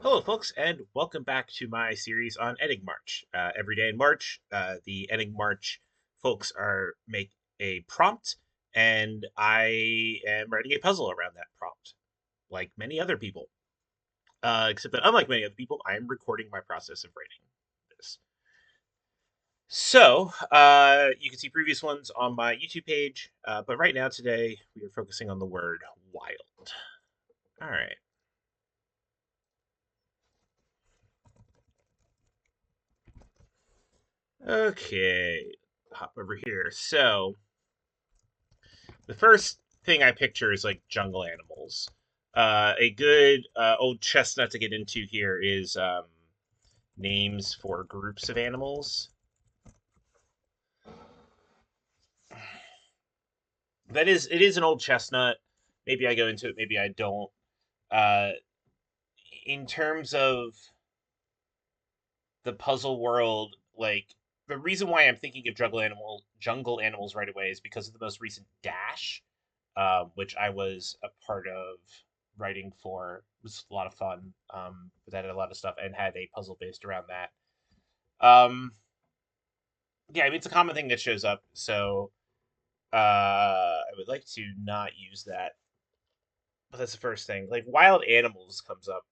Hello, folks, and welcome back to my series on Enigmarch. Every day in March, the Enigmarch folks are make a prompt, and I am writing a puzzle around that prompt, like many other people. Except that, unlike many other people, I am recording my process of writing this. So, you can see previous ones on my YouTube page, but right now, today, we are focusing on the word wild. All right. Okay. Hop over here. So, the first thing I picture is like jungle animals. A good old chestnut to get into here is names for groups of animals. It is an old chestnut. Maybe I go into it, maybe I don't. Uh, in terms of the puzzle world, like the reason why I'm thinking of jungle animals right away is because of the most recent Dash, which I was a part of writing for. It was a lot of fun. That had a lot of stuff and had a puzzle based around that. Yeah, I mean it's a common thing that shows up, so I would like to not use that. But that's the first thing. Like wild animals comes up.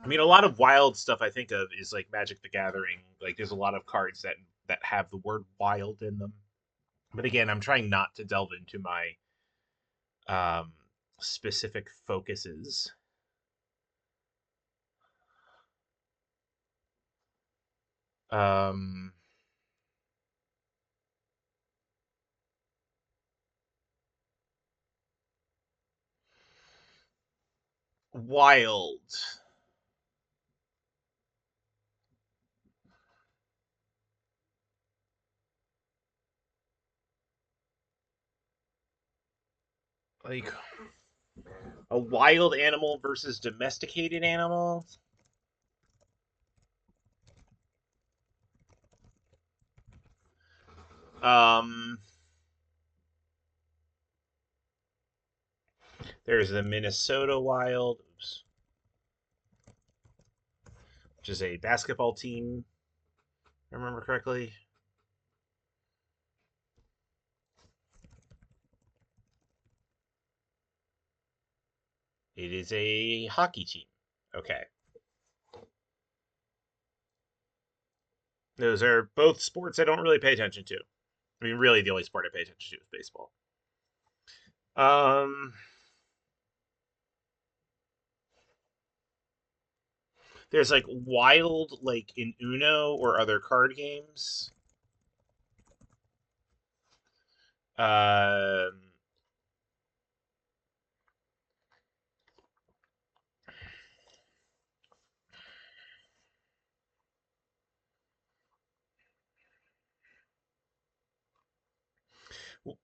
I mean, a lot of wild stuff I think of is like Magic the Gathering. Like, there's a lot of cards that have the word wild in them. But again, I'm trying not to delve into my um, specific focuses. Um, Wild, like a wild animal versus domesticated animal. Um, there's the Minnesota Wild, oops, which is a basketball team. If I remember correctly. It is a hockey team. Okay. Those are both sports I don't really pay attention to. I mean, really, the only sport I pay attention to is baseball. Um, there's like wild, like in Uno or other card games. Um,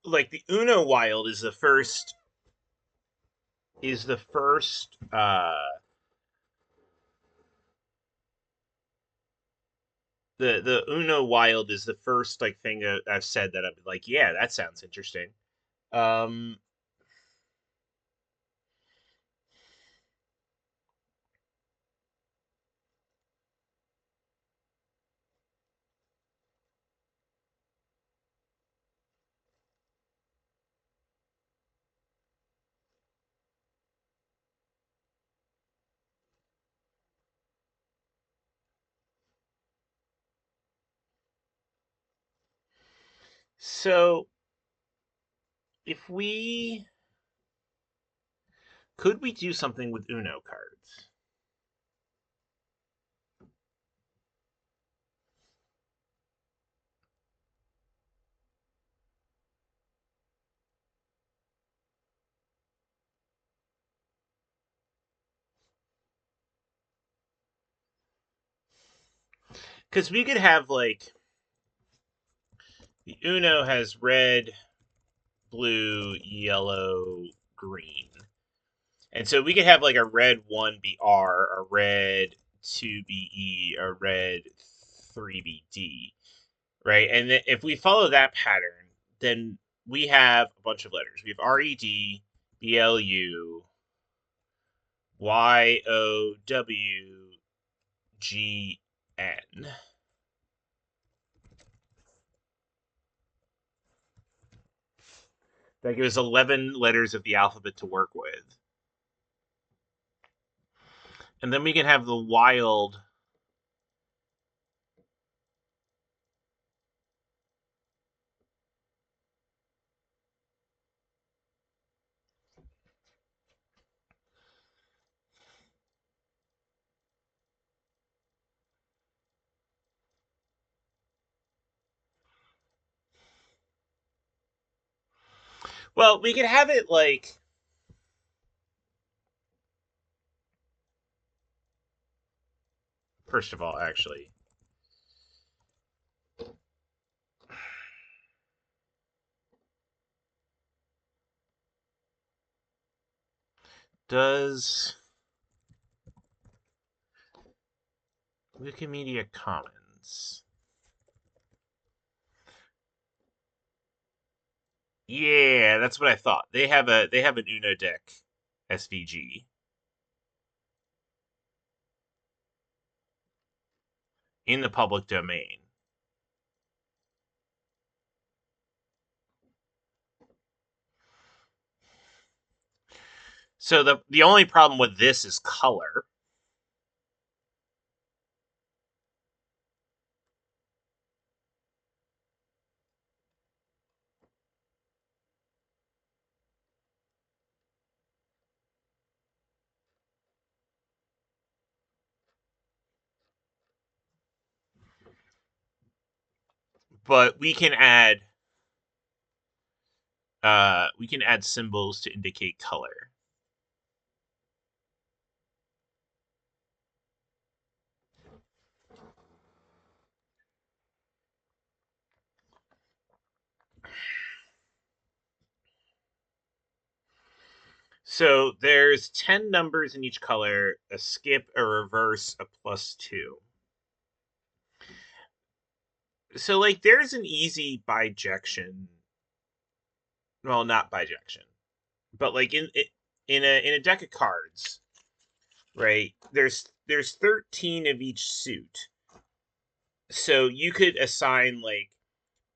like the Uno Wild is the first the Uno Wild is the first like thing that I've said that I've been like, yeah, that sounds interesting. Um, so if we could we do something with Uno cards? Because we could have like the Uno has red, blue, yellow, green. And so we could have like a red 1 be R, a red 2 be E, a red 3 be D, right? And if we follow that pattern, then we have a bunch of letters. We have R E D, BLUYOWGN. That gives 11 letters of the alphabet to work with. And then we can have the wild. Well, we could have it like. First of all, actually. Does Wikimedia Commons? Yeah, that's what I thought. They have an Uno deck SVG in the public domain. So the only problem with this is color. But we can add symbols to indicate color. So there's 10 numbers in each color, a skip, a reverse, a +2. So like there's an easy bijection. Well, not bijection, but like in a deck of cards, right? There's 13 of each suit. So you could assign like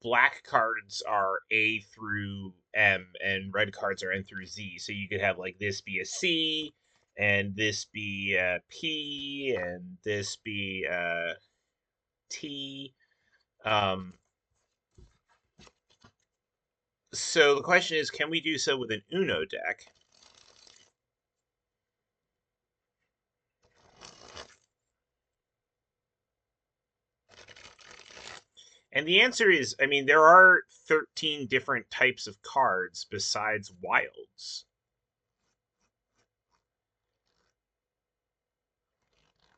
black cards are A through M and red cards are N through Z. So you could have like this be a C and this be a P and this be a T. So the question is, can we do so with an Uno deck? And the answer is, I mean, there are 13 different types of cards besides wilds.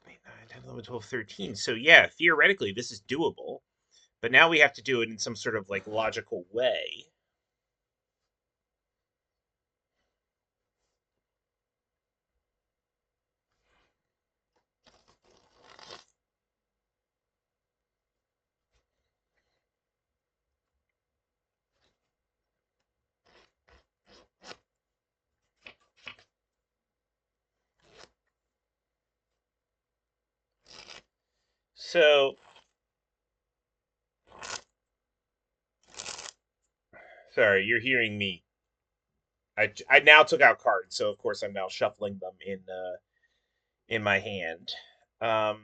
8, 9, 10, 11, 12, 13. So yeah, theoretically, this is doable. But now we have to do it in some sort of like logical way. So, sorry, you're hearing me. I now took out cards, so of course I'm now shuffling them in my hand. Um,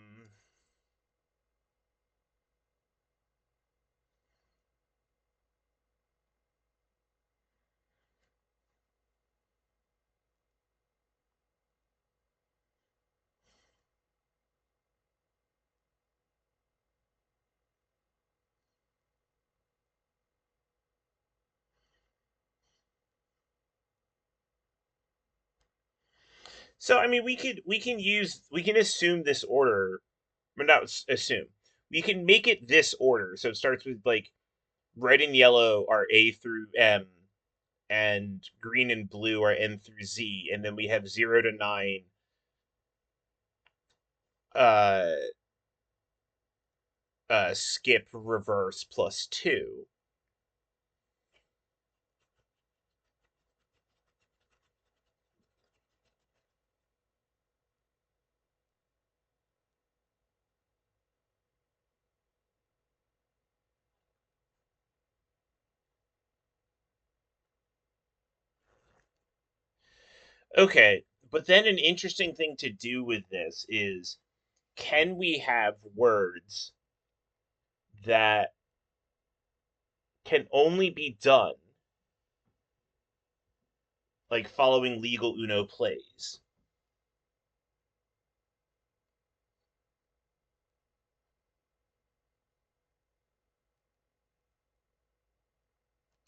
so I mean, we can assume this order, but not assume. We can make it this order, so it starts with like red and yellow are A through M, and green and blue are N through Z, and then we have 0 to 9 uh skip reverse +2. Okay, but then an interesting thing to do with this is, can we have words that can only be done like following legal Uno plays?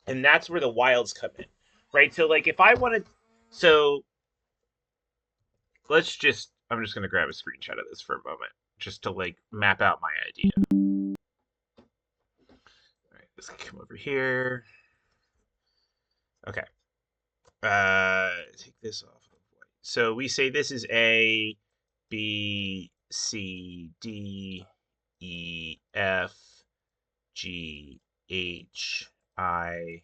And that's where the wilds come in, right? So like if I wanted, so I'm just gonna grab a screenshot of this for a moment, just to like map out my idea. All right, let's come over here. Okay, take this off of white. So we say this is A, B, C, D, E, F, G, H, I,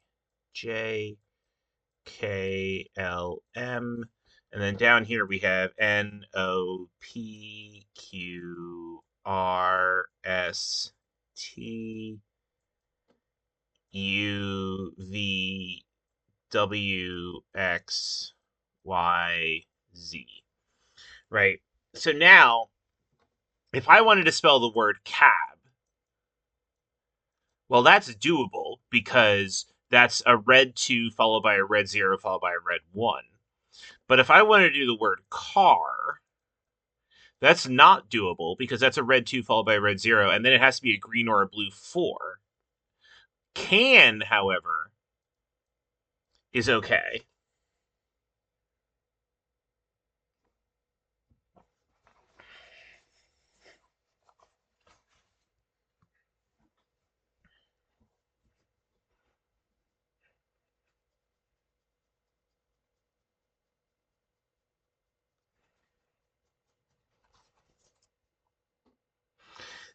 J, K, L, M, and then down here we have N, O, P, Q, R, S, T, U, V, W, X, Y, Z. Right? So now, if I wanted to spell the word cab, well, that's doable because that's a red 2 followed by a red 0 followed by a red 1. But if I wanted to do the word car, that's not doable because that's a red 2 followed by a red 0, and then it has to be a green or a blue 4. Can, however, is okay.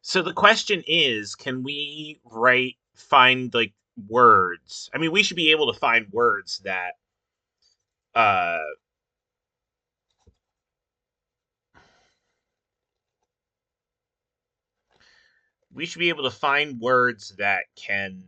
So the question is, can we find like words? I mean, we should be able to find words that uh we should be able to find words that can,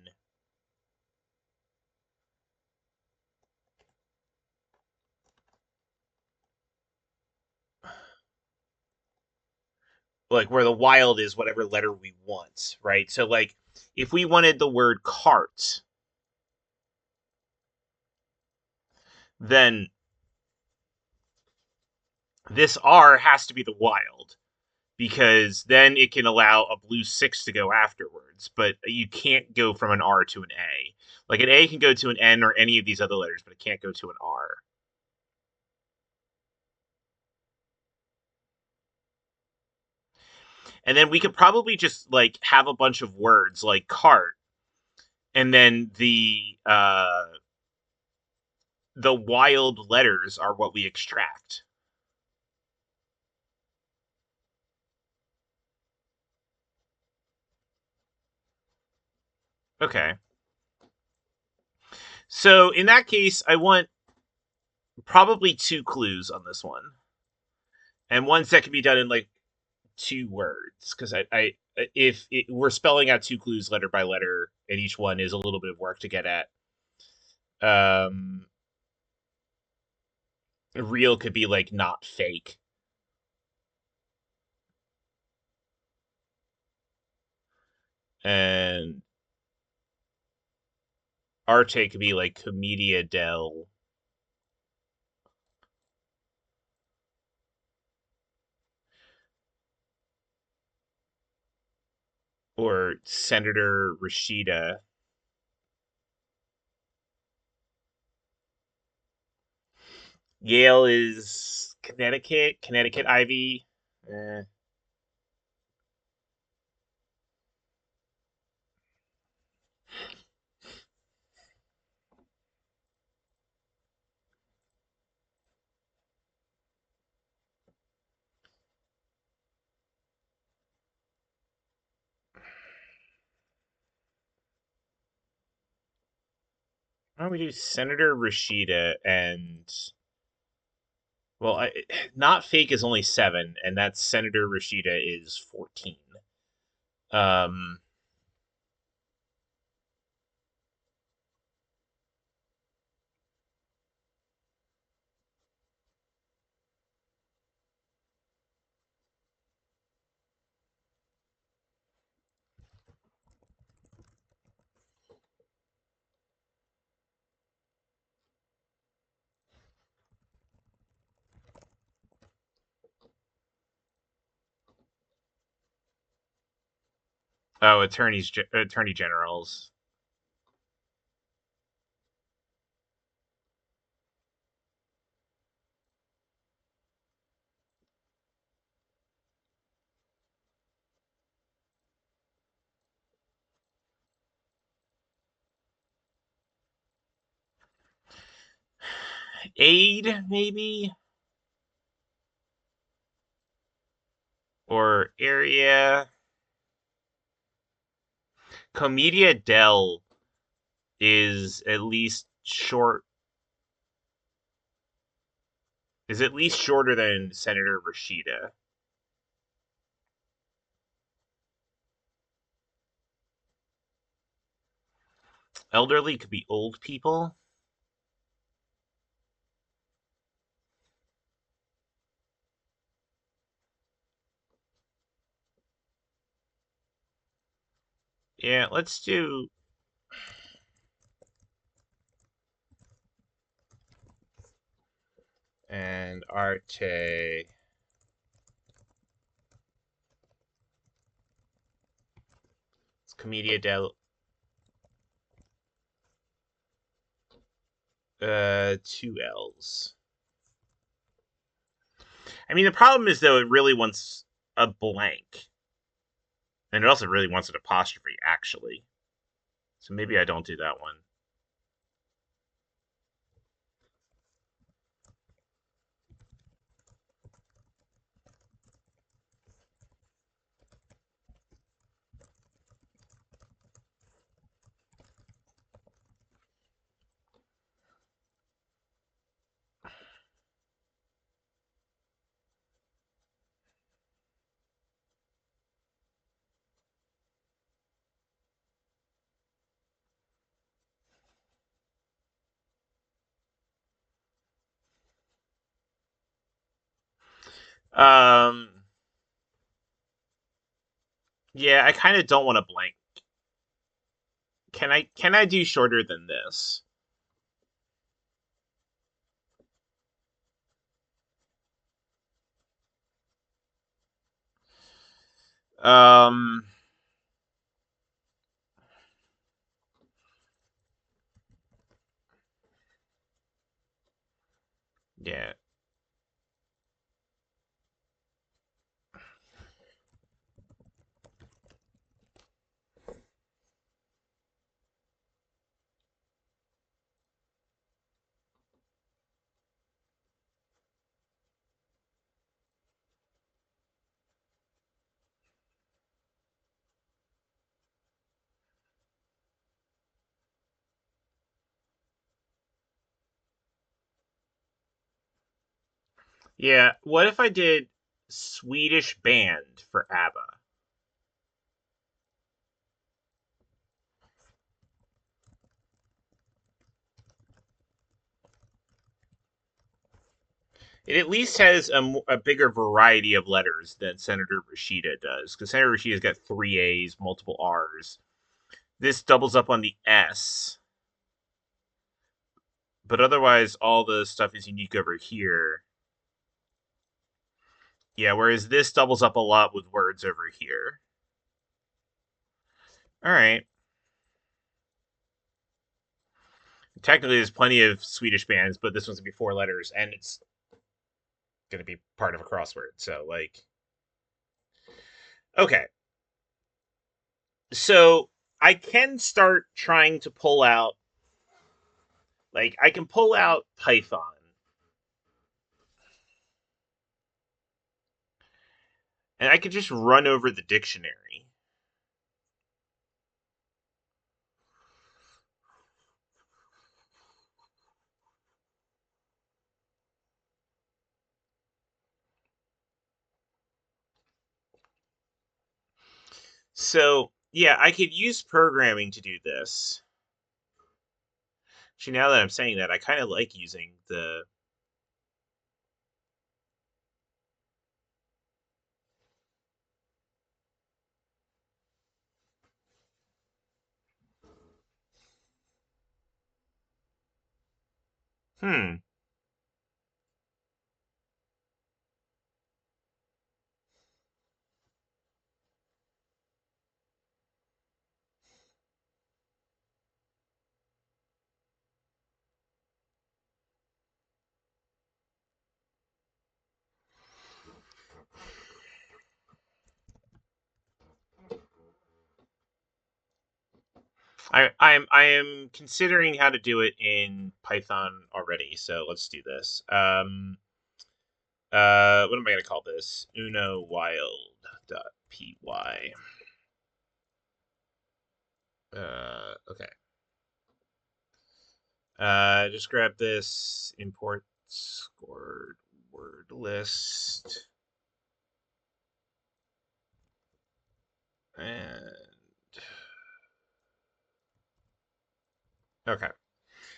like, where the wild is whatever letter we want, right? So like if we wanted the word cart, then this R has to be the wild, because then it can allow a blue 6 to go afterwards, but you can't go from an R to an A. Like an A can go to an N or any of these other letters, but it can't go to an R. And then we could probably just like have a bunch of words like cart, and then the wild letters are what we extract. Okay. So in that case, I want probably 2 clues on this one, and ones that can be done in like 2 words, because if we're spelling out 2 clues letter by letter, and each one is a little bit of work to get at. Um, real could be like not fake, and arte could be like commedia del, or Senator Rashida. Yale is Connecticut. Connecticut Ivy. Eh. Why don't we do Senator Rashida and, well, not fake is only 7, and that's Senator Rashida is 14. Um, Oh, attorney generals. Aid, maybe? Or area. Commedia Dell is at least short is at least shorter than Senator Rashida. Elderly could be old people. Yeah, let's do and Arte. It's Commedia del 2 L's. I mean, the problem is though it really wants a blank, and it also really wants an apostrophe actually. So maybe I don't do that one. Um, yeah, I kind of don't want a blank. Can I do shorter than this? Um, yeah. Yeah, what if I did Swedish band for ABBA? It at least has a bigger variety of letters than Senator Rashida does, because Senator Rashida's got 3 A's, multiple R's. This doubles up on the S, but otherwise all the stuff is unique over here. Yeah, whereas this doubles up a lot with words over here. All right. Technically, there's plenty of Swedish bands, but this one's gonna be 4 letters, and it's gonna be part of a crossword. So, like, okay, so I can start trying to pull out, like, I can pull out Python, and I could just run over the dictionary. So, yeah, I could use programming to do this. Actually, now that I'm saying that, I kind of like using the. Hmm. I am considering how to do it in Python already, so let's do this. What am I gonna call this? Uno wild.py. Okay. Just grab this, import scored word list, and okay.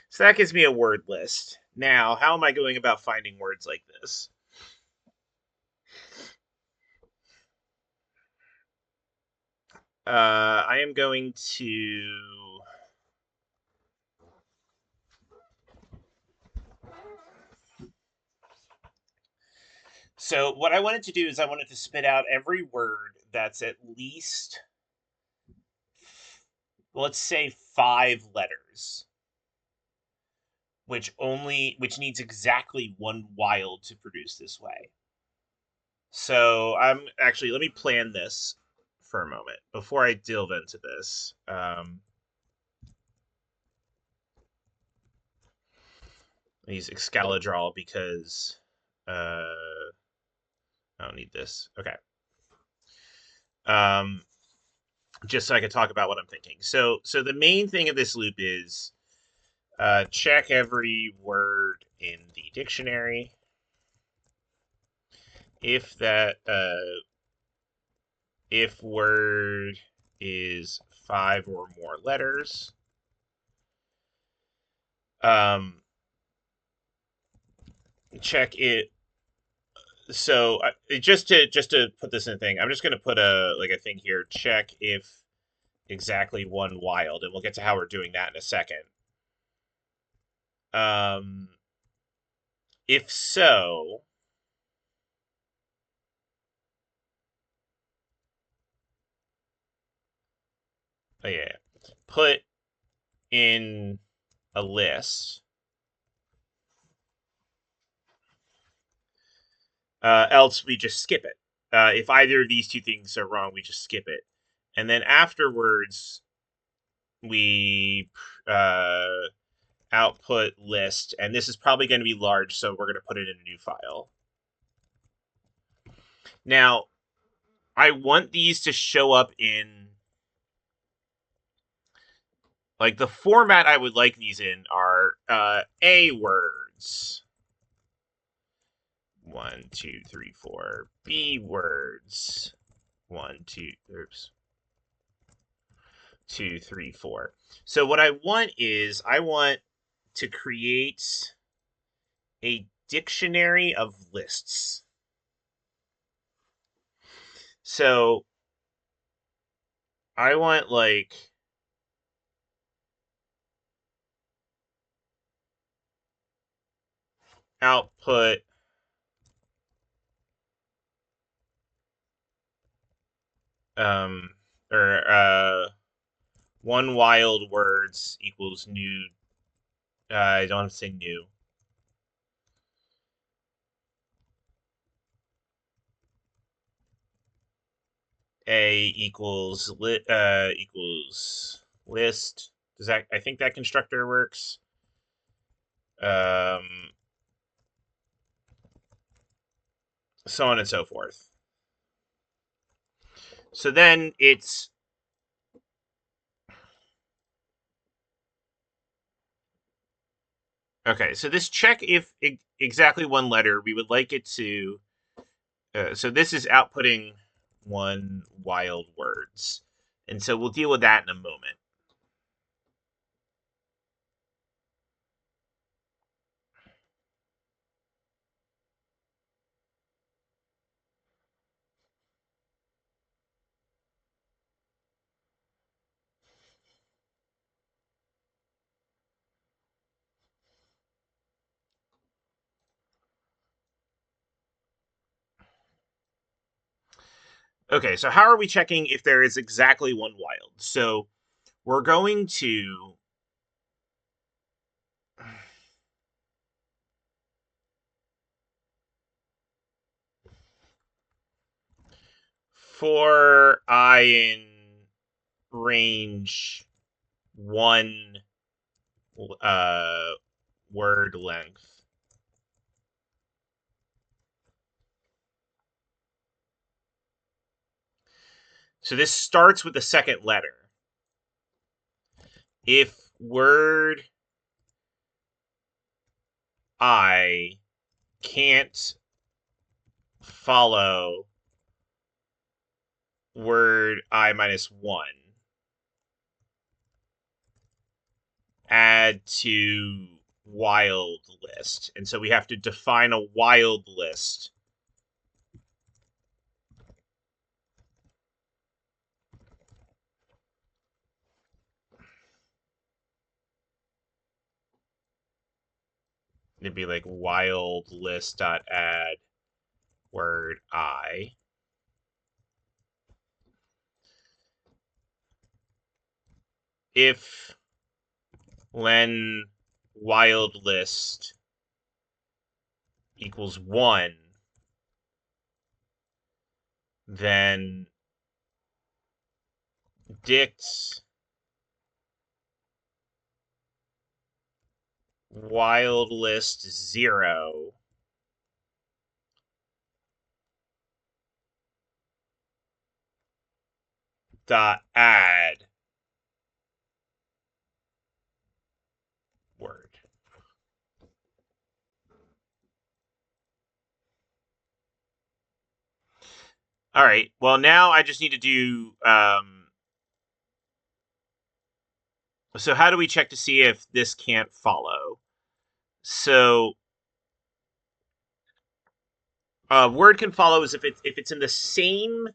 So that gives me a word list. Now, how am I going about finding words like this? I am going to So what I wanted to do is I wanted to spit out every word that's at least, let's say, 5 letters, which needs exactly one wild to produce this way. So I'm actually, let me plan this for a moment before I delve into this. I use Excalidraw because I don't need this. Okay. Um, just so I can talk about what I'm thinking. So the main thing of this loop is check every word in the dictionary. If that if word is 5 or more letters, check it. So just to put this in a thing, I'm just going to put a thing here. Check if exactly one wild, and we'll get to how we're doing that in a second. Um, if so, oh yeah, put in a list. Else we just skip it. If either of these two things are wrong, we just skip it, and then afterwards we uh, output list, and this is probably going to be large, so we're going to put it in a new file. Now, I want these to show up in, like, the format I would like these in are A words. 1, 2, 3, 4. B words. 1, 2, oops. 2, 3, 4. So what I want is I want to create a dictionary of lists. So I want like output um or one wild words equals new. I don't have to say new. A equals equals list. Does that? I think that constructor works. Um, so on and so forth. So then it's okay. So this check if exactly one letter, we would like it to. So this is outputting one wild words, and so we'll deal with that in a moment. Okay, so how are we checking if there is exactly one wild? So we're going to for I in range one word length. So this starts with the second letter. If word I can't follow word I minus 1, add to wild list. And so we have to define a wild list. It'd be like wild list dot add word I. If len wild list equals 1, then dict wild list 0 dot add word. All right. Well, now I just need to do. So how do we check to see if this can't follow? So word can follow is if it's in the same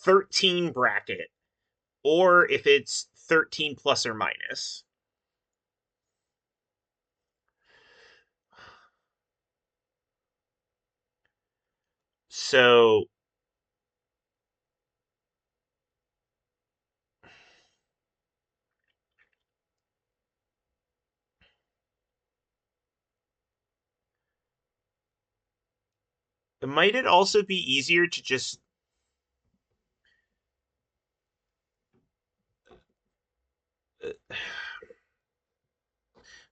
13 bracket, or if it's 13 plus or minus. So might it also be easier to just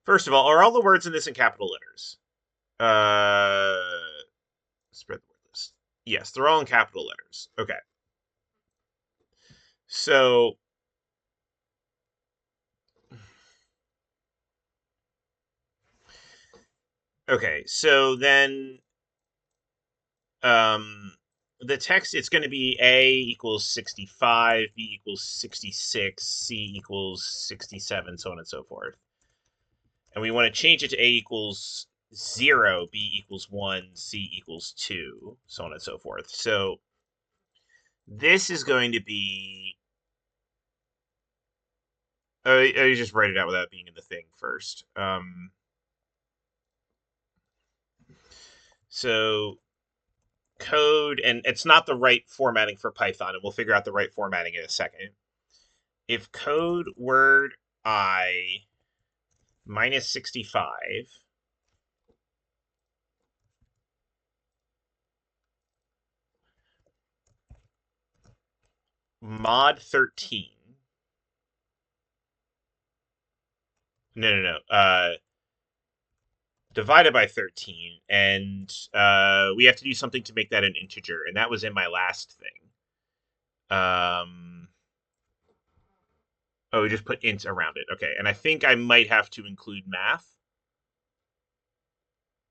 first of all, are all the words in this in capital letters? Spread the word list. Yes, they're all in capital letters. Okay. So okay, so then the text, it's going to be A equals 65, B equals 66, C equals 67, so on and so forth. And we want to change it to A equals 0, B equals 1, C equals 2, so on and so forth. So this is going to be... I just write it out without being in the thing first. So code, and it's not the right formatting for Python, and we'll figure out the right formatting in a second. If code word I minus 65 mod 13, no, divided by 13, and we have to do something to make that an integer, and that was in my last thing. Oh, we just put int around it. Okay, and I think I might have to include math.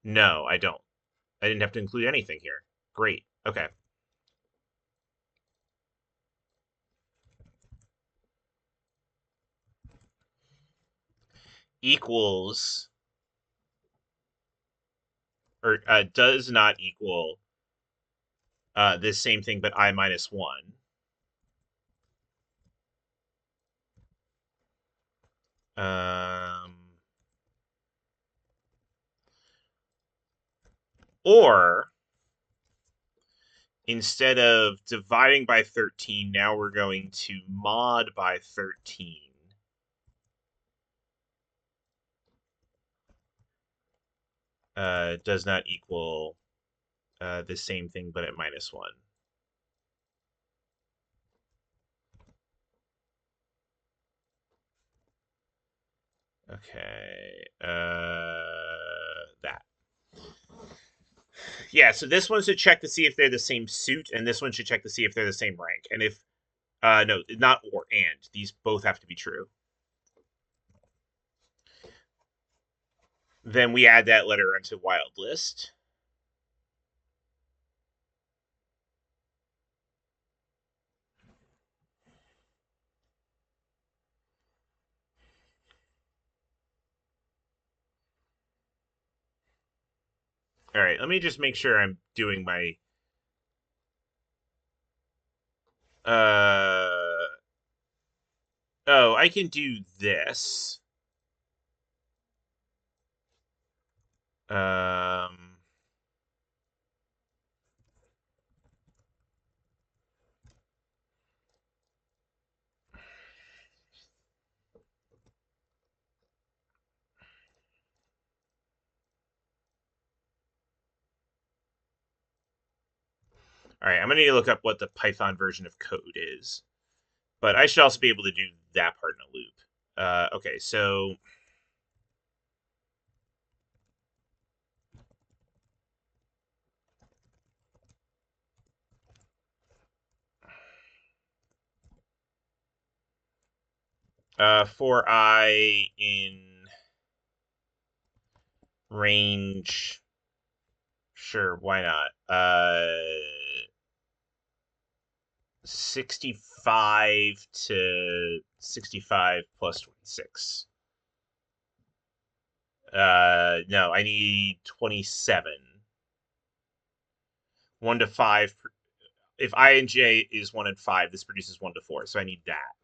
No, I don't. I didn't have to include anything here. Great. Okay. Equals, or does not equal this same thing, but I minus 1. Or instead of dividing by 13, now we're going to mod by 13. Does not equal the same thing, but at minus 1. Okay. That. Yeah, so this one should check to see if they're the same suit, and this one should check to see if they're the same rank. And if no, not or and. These both have to be true. Then we add that letter onto wild list. All right, let me just make sure I'm doing my oh, I can do this. Um All right, I'm gonna need to look up what the Python version of code is, but I should also be able to do that part in a loop. Okay, so for I in range, sure, why not? 65 to 65 plus 26. No, I need 27. 1 to 5. If I and J is 1 and 5, this produces 1 to 4, so I need that.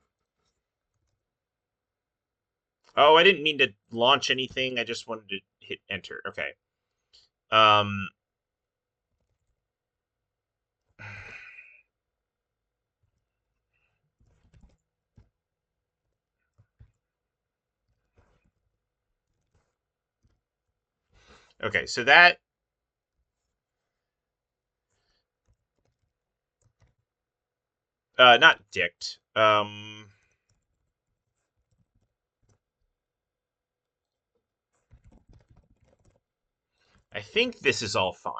Oh, I didn't mean to launch anything. I just wanted to hit enter. Okay. Um. Okay, so that not dict. I think this is all fine.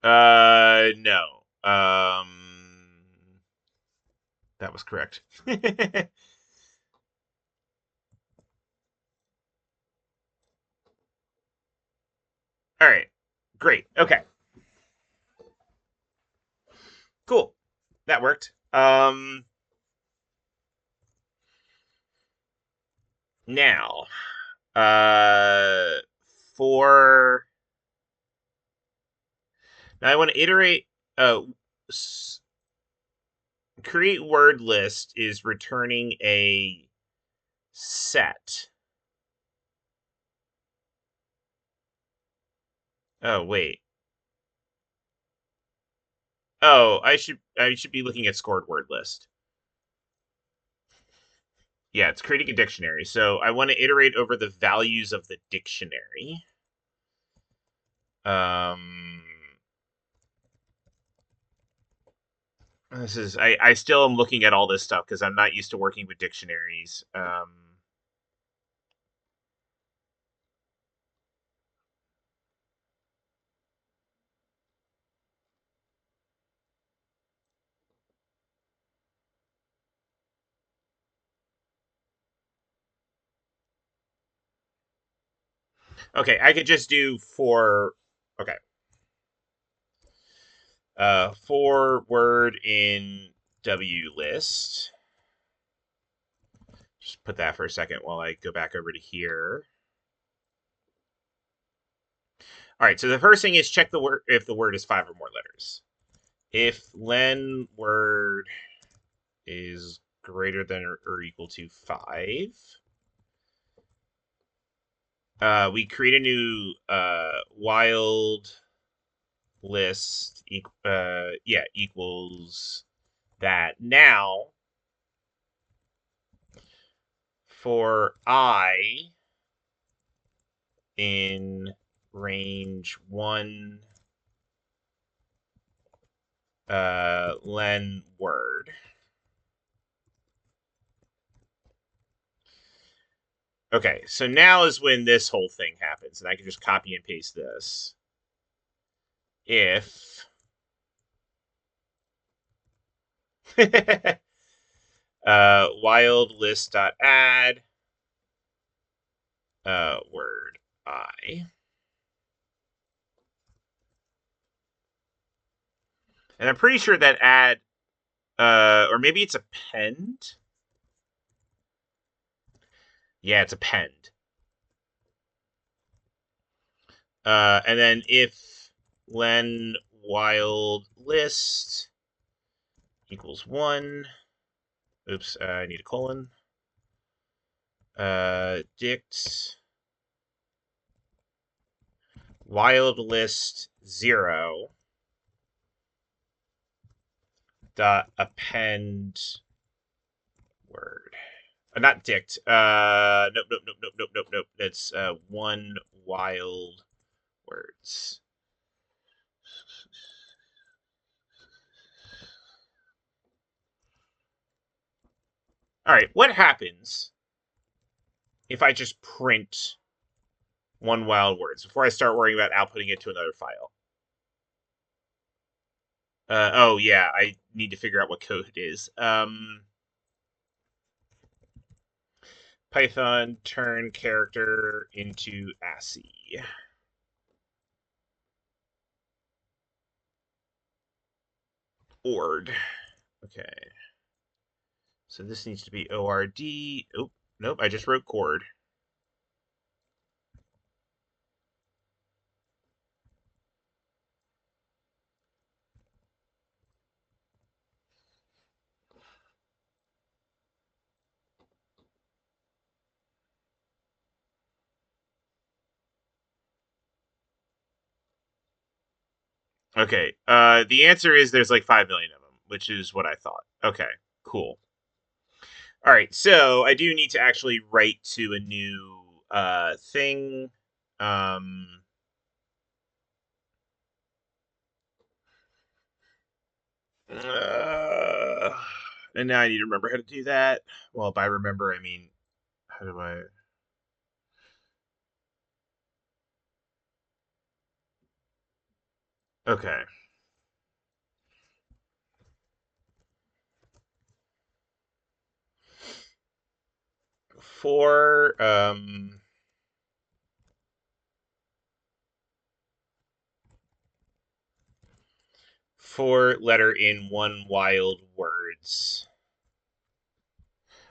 No. That was correct. All right. Great. Okay. Cool. That worked. Now, uh, for now, I want to iterate. Create word list is returning a set. Oh wait. Oh, I should be looking at scored word list. Yeah, it's creating a dictionary. So I want to iterate over the values of the dictionary. Um, this is I still am looking at all this stuff because I'm not used to working with dictionaries. Okay, I could just do for. Okay, for word in W list. Just put that for a second while I go back over to here. All right, so the first thing is check the word if the word is 5 or more letters. If len word is greater than or equal to 5, we create a new wild list. Equals that. Now for I in range 1 len word. Okay, so now is when this whole thing happens, and I can just copy and paste this. If wild list.add word I. And I'm pretty sure that add, or maybe it's append. Yeah, it's append. And then if len wild list equals 1. Oops, I need a colon. Dict wild list 0 dot append word. Not dict. Nope. That's one wild words. All right, what happens if I just print one wild words before I start worrying about outputting it to another file? Oh yeah, I need to figure out what code it is. Python turn character into ASCII. Ord. Okay. So this needs to be ORD. Oh, nope, I just wrote chord. Okay. The answer is there's like 5 million of them, which is what I thought. Okay, cool. All right, so I do need to actually write to a new thing. Uh, and now I need to remember how to do that. Well, by remember, I mean, how do I... Okay. For, for letter in one wild words.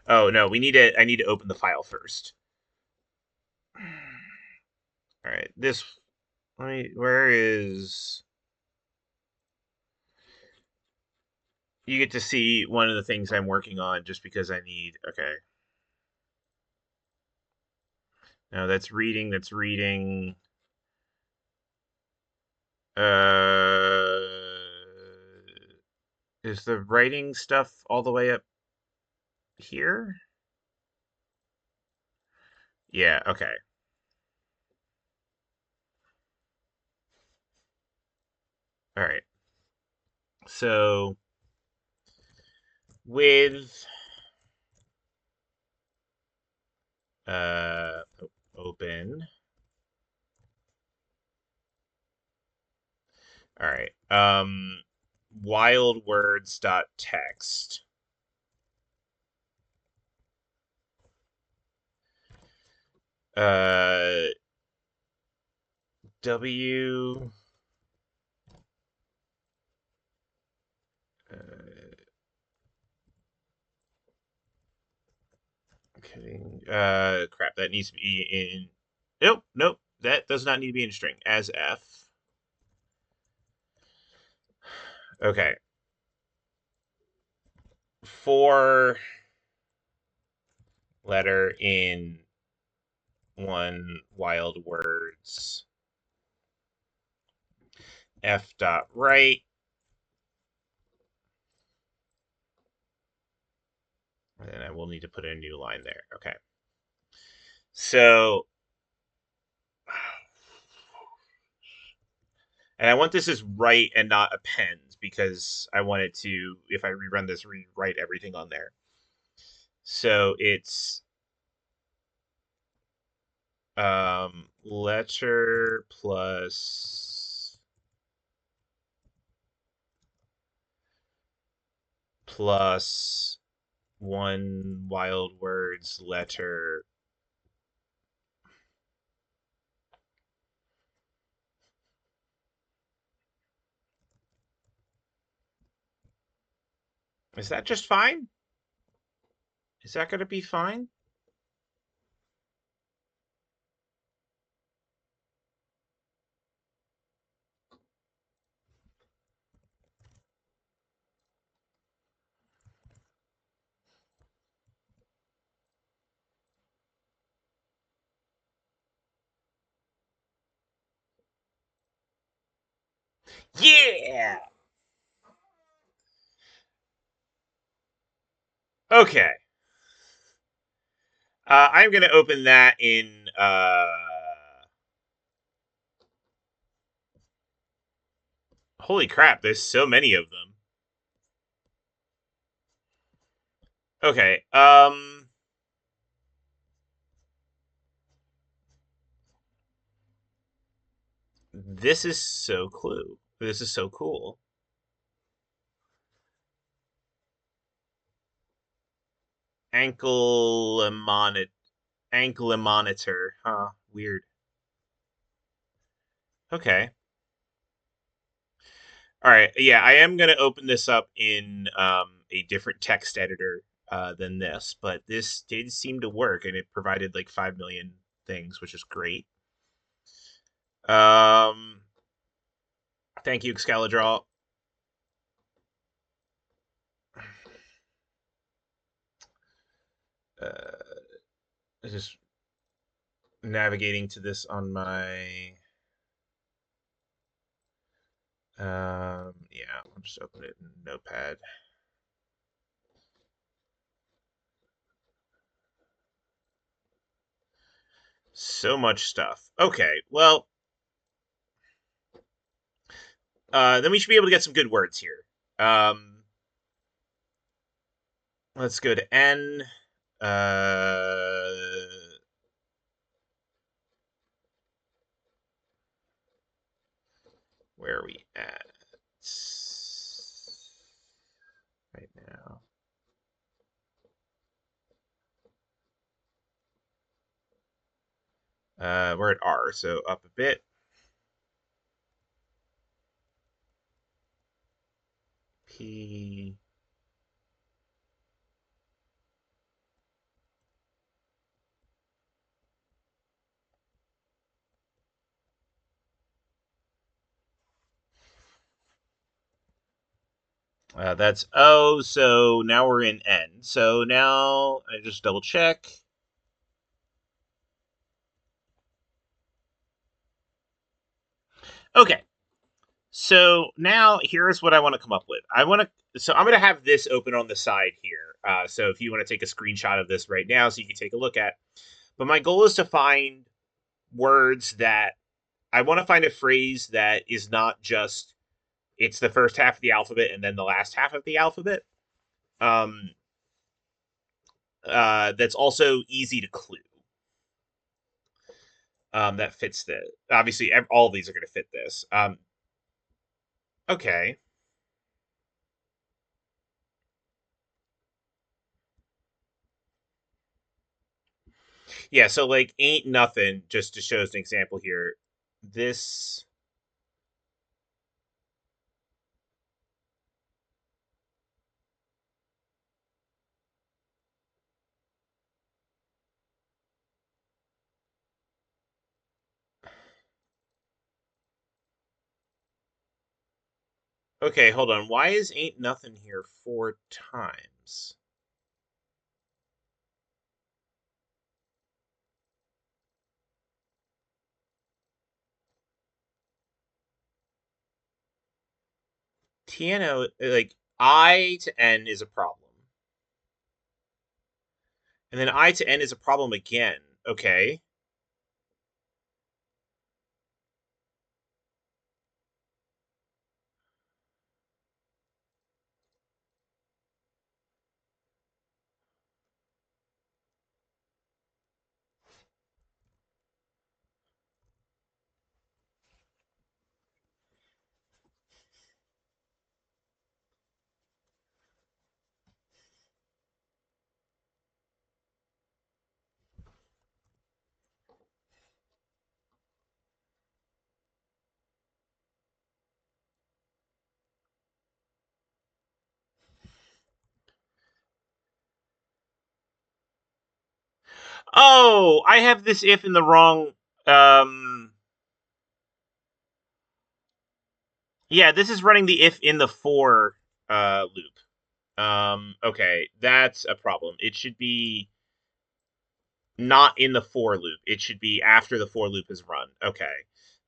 Oh, no, I need to open the file first. All right, this, where is... You get to see one of the things I'm working on just because I need, okay. No, that's reading, Uh, is the writing stuff all the way up here? Yeah, okay. All right. So with uh open. All right. Wild words dot text. Uh W kidding. Crap, that needs to be in. Nope. That does not need to be in string. As F. Okay. For letter in one wild words. F dot write. And then I will need to put a new line there. Okay. So, and I want this as write and not append because I wanted to, if I rerun this, rewrite everything on there. So it's letter plus one wild words letter. Is that just fine? Is that going to be fine? Yeah. Okay. I'm going to open that in. Holy crap! There's so many of them. Okay. This is so clue. This is so cool. Ankle monitor. Ankle monitor. Huh. Weird. Okay. All right. Yeah, I am going to open this up in a different text editor than this, but this did seem to work, and it provided like 5 million things, which is great. Um, Thank you, Excalidraw. Just navigating to this on my. Yeah, I'll just open it in Notepad. So much stuff. Okay, well, then we should be able to get some good words here. Let's go to N. Uh, where are we at right now? We're at R, so up a bit. P. That's O, so now we're in N. So now I just double check. Okay. So now here's what I want to come up with. So I'm going to have this open on the side here. So if you want to take a screenshot of this right now so you can take a look at. But my goal is to find words that I want to find a phrase that is not just it's the first half of the alphabet and then the last half of the alphabet. Um, that's also easy to clue. That fits the obviously all of these are going to fit this. Okay. Yeah, so like ain't nothing, just to show as an example here. This Okay, hold on. Why is ain't nothing here 4 times? TNO, like I to N is a problem. And then I to N is a problem again. Okay. Oh, I have this if in the wrong. Um, yeah, this is running the if in the for loop. Okay, that's a problem. It should be not in the for loop. It should be after the for loop is run. Okay,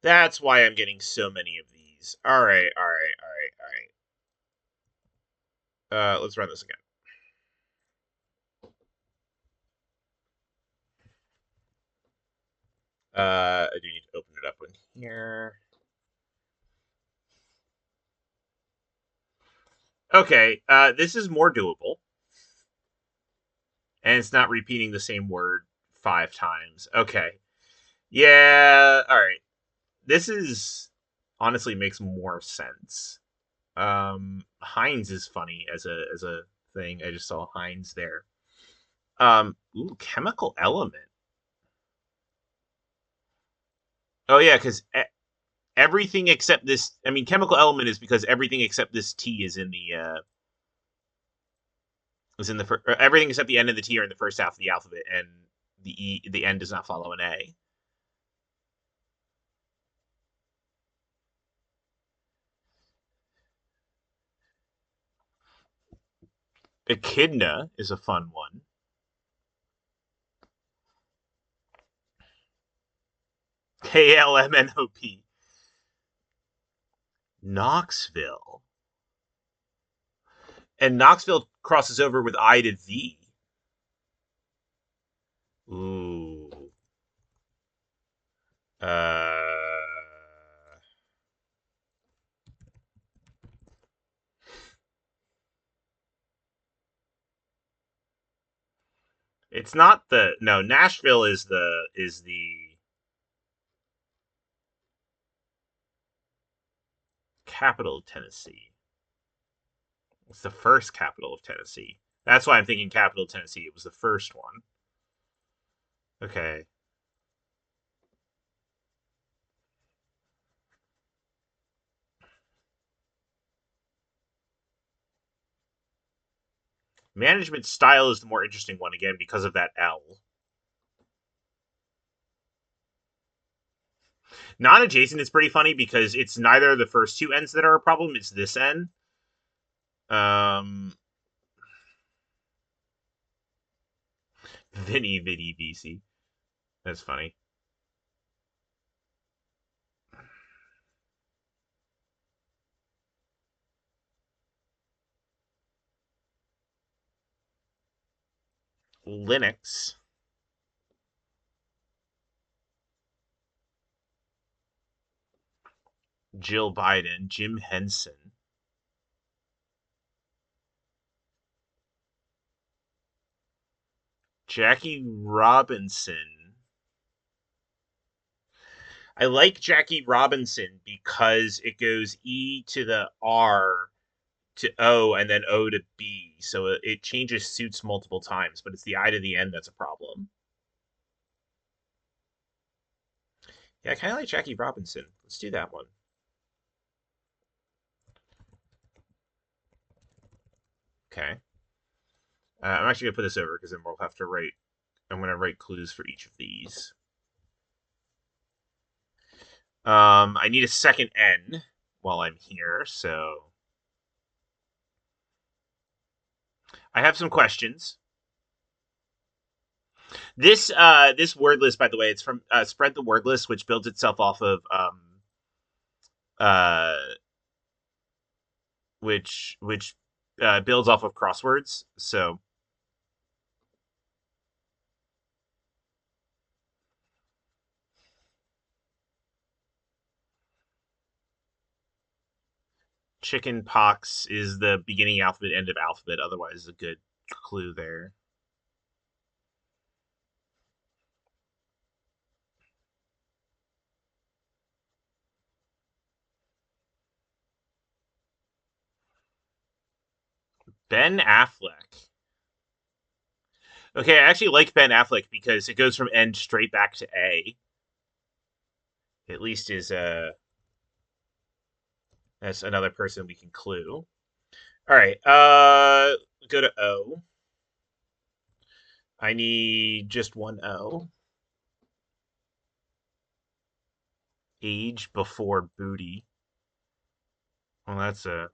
that's why I'm getting so many of these. All right, all right, all right, all right. Let's run this again. I do need to open it up in here. Okay, this is more doable, and it's not repeating the same word 5 times. Okay, yeah, all right. This is honestly makes more sense. Heinz is funny as a thing. I just saw Heinz there. Ooh, chemical element. Oh yeah, because everything except this. I mean, chemical element is because everything except this T is in the everything except the end of the T are in the first half of the alphabet, and the N does not follow an A. Echidna is a fun one. KLMNOP. Knoxville. And Knoxville crosses over with I to V. Ooh. Uh, it's not the no. Nashville is the capital of Tennessee. It's the first capital of Tennessee. That's why I'm thinking capital of Tennessee. It was the first one. Okay. Management style is the more interesting one again because of that L. Non-adjacent is pretty funny because it's neither the first two ends that are a problem. It's this end. Um, Vinny Vinny VC. That's funny. Linux. Jill Biden. Jim Henson. Jackie Robinson. I like Jackie Robinson because it goes E to the R to O and then O to B. So it changes suits multiple times, but it's the I to the end that's a problem. Yeah, I kind of like Jackie Robinson. Let's do that one. Okay. I'm actually gonna put this over because then we'll have to write. I'm gonna write clues for each of these. I need a second N while I'm here, so I have some questions. This word list, by the way, it's from Spread the Word List, which builds itself off of uh which builds off of crosswords. So chicken pox is the beginning alphabet, end of alphabet. Otherwise, a good clue there. Ben Affleck. Okay, I actually like Ben Affleck because it goes from end straight back to A. At least is that's another person we can clue. All right, go to O. I need just one O. Age before booty. Well, that's a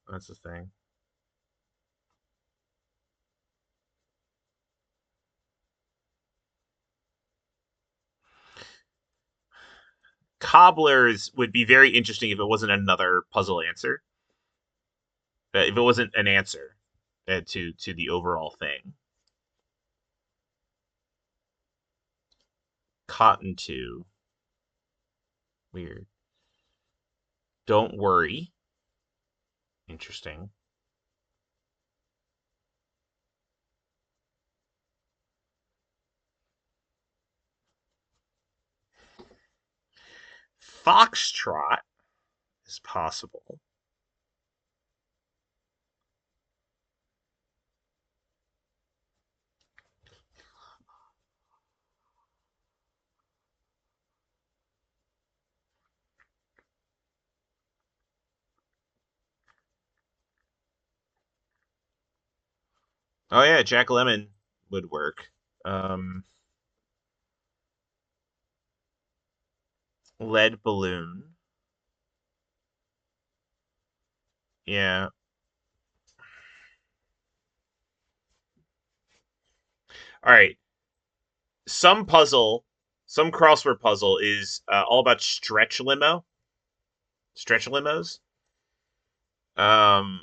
thing. Cobblers would be very interesting if it wasn't another puzzle answer. If it wasn't an answer to the overall thing. Cotton to. Weird. Don't worry. Interesting. Foxtrot is possible. Oh yeah, Jack Lemon would work. Um, lead balloon. Yeah. All right. Some puzzle, some crossword puzzle is all about stretch limos. Um,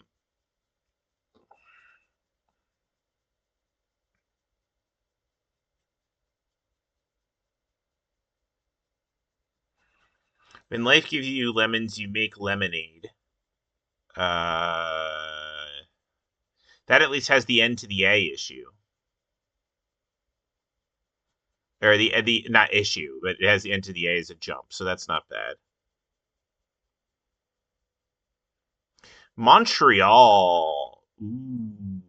when life gives you lemons, you make lemonade. That at least has the N to the A issue, or the not issue, but it has the N to the A as a jump, so that's not bad. Montreal. Ooh.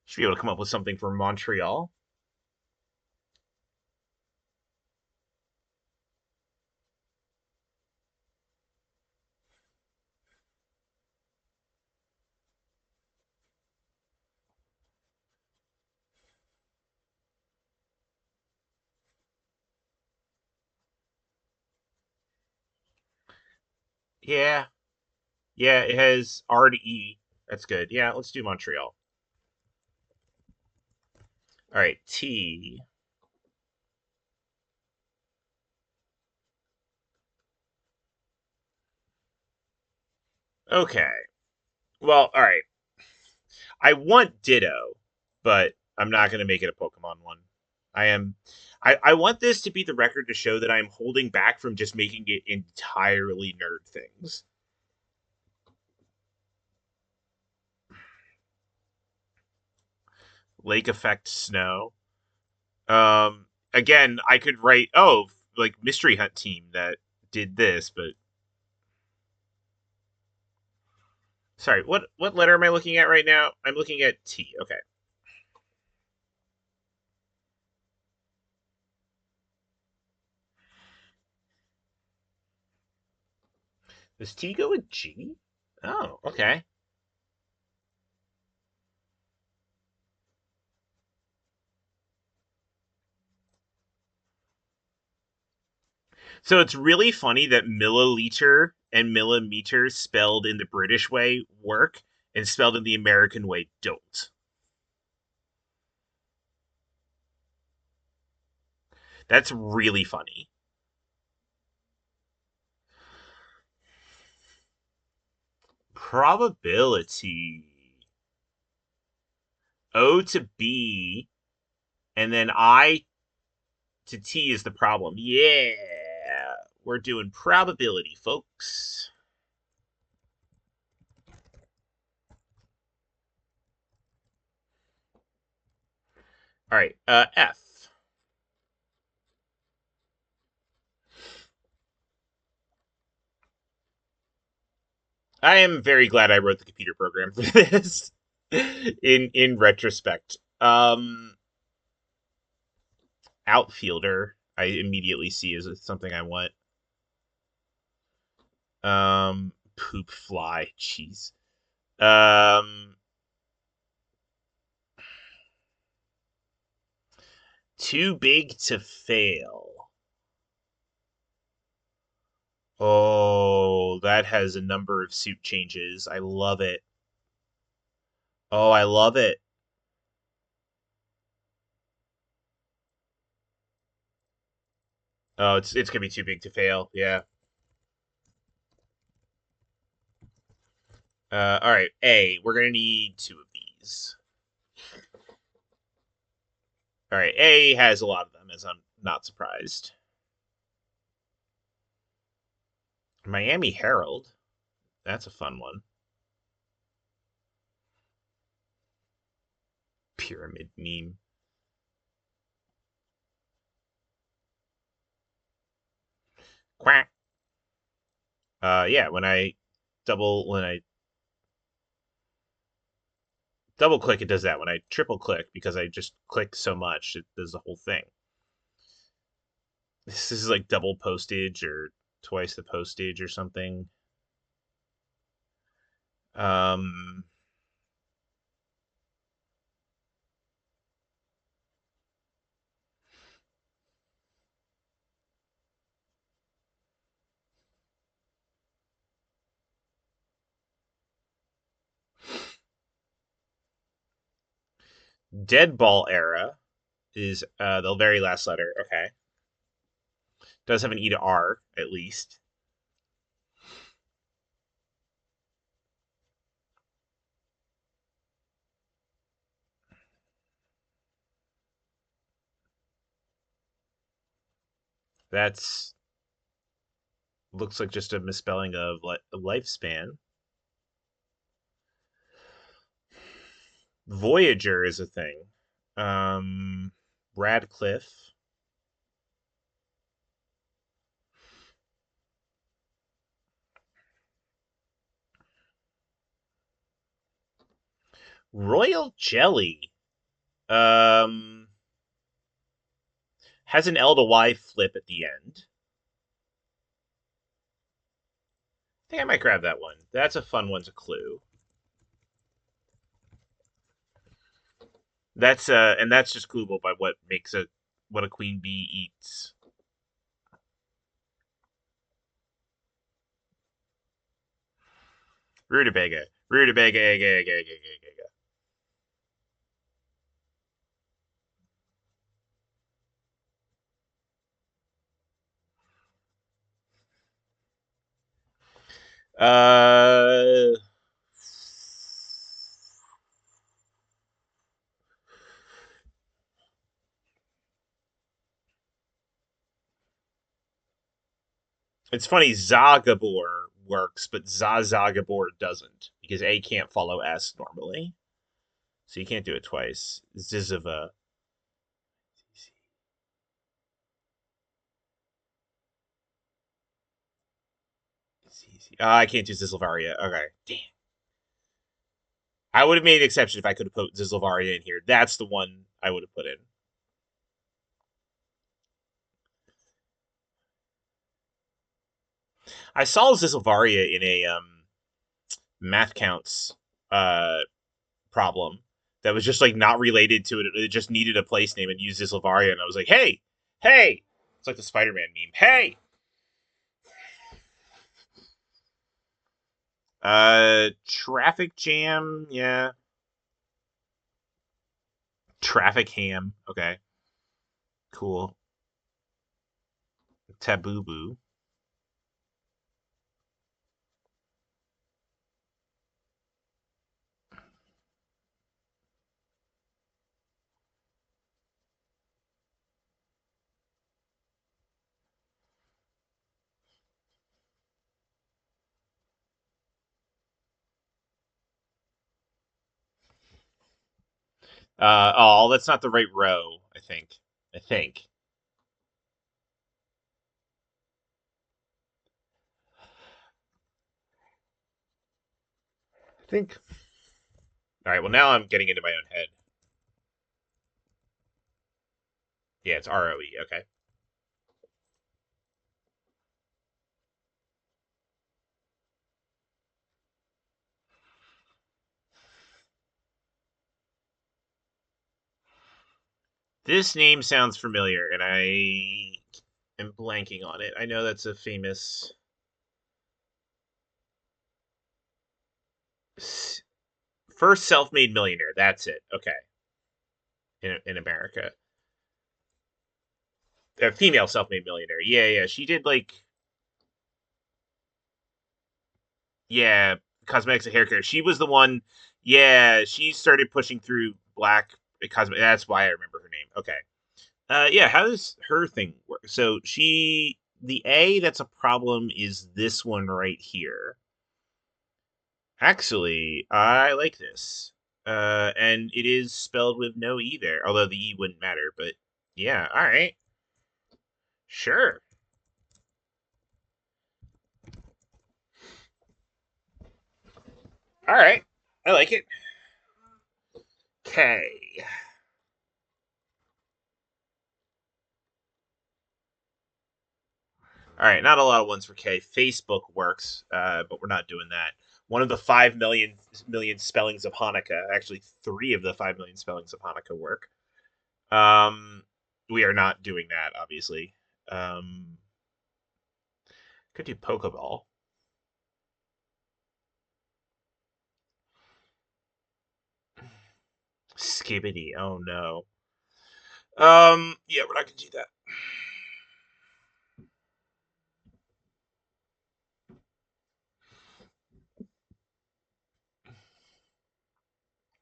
Should be able to come up with something for Montreal. Yeah, yeah, it has R to E. That's good. Yeah, let's do Montreal. All right, T. Okay. Well, all right. I want Ditto, but I'm not going to make it a Pokemon one. I am. I want this to be the record to show that I'm holding back from just making it entirely nerd things. Lake effect snow. Again, I could write like mystery hunt team that did this, but sorry, what letter am I looking at right now? I'm looking at T. Okay. Does T go with G? Oh, okay. So it's really funny that milliliter and millimeter spelled in the British way work and spelled in the American way don't. That's really funny. Probability. O to B and then I to T is the problem. Yeah. We're doing probability, folks. All right. F. I am very glad I wrote the computer program for this. In retrospect, outfielder I immediately see as something I want. Poop fly, jeez. Um, Too big to fail. Oh, that has a number of suit changes. I love it. Oh, I love it. Oh, it's gonna be too big to fail. Yeah. All right. A. We're gonna need two of these. All right. A has a lot of them, as I'm not surprised. Miami Herald. That's a fun one. Pyramid meme. Quack. Yeah. When I double click, it does that. When I triple click, because I just click so much, it does the whole thing. This is like double postage or twice the postage or something. Um, Dead Ball Era is the very last letter. Okay. Does have an E to R, at least. That's looks like just a misspelling of lifespan. Voyager is a thing. Radcliffe. Royal Jelly. Um, has an L to Y flip at the end. I think I might grab that one. That's a fun one to clue. And that's just clueable by what a queen bee eats. Rutabaga. Rutabaga, egg, egg, egg, egg, egg, egg. Uh, it's funny. Zagabor works, but Zazagabor doesn't because A can't follow S normally, so you can't do it twice. Ziziva. I can't do Zizilvaria. Okay, damn. I would have made an exception if I could have put Zizilvaria in here. That's the one I would have put in. I saw Zizilvaria in a math counts uh problem that was just like not related to it. It just needed a place name and used Zizilvaria, and I was like, hey, hey, it's like the Spider-Man meme. Hey, traffic jam, yeah, traffic ham. Okay, cool. Taboo boo. Oh, that's not the right row. I think. I think. I think. All right. Well, now I'm getting into my own head. Yeah, it's ROE. Okay. This name sounds familiar, and I am blanking on it. I know that's a famous first self-made millionaire. That's it. Okay, in America, a female self-made millionaire. Yeah, yeah. She did like yeah, cosmetics and hair care. She was the one. Yeah, she started pushing through black cosmetic. That's why I remember her name. Okay. Yeah. How does her thing work? So the A that's a problem is this one right here. Actually, I like this. And it is spelled with no E there, although the E wouldn't matter, but yeah, alright. Sure. Alright. I like it. Okay. Alright, not a lot of ones for K. Facebook works, but we're not doing that. One of the 5 million spellings of Hanukkah, actually three of the 5 million spellings of Hanukkah work. Um, we are not doing that, obviously. Um, could do Pokeball. Skibbity. Oh no. Yeah, we're not gonna do that.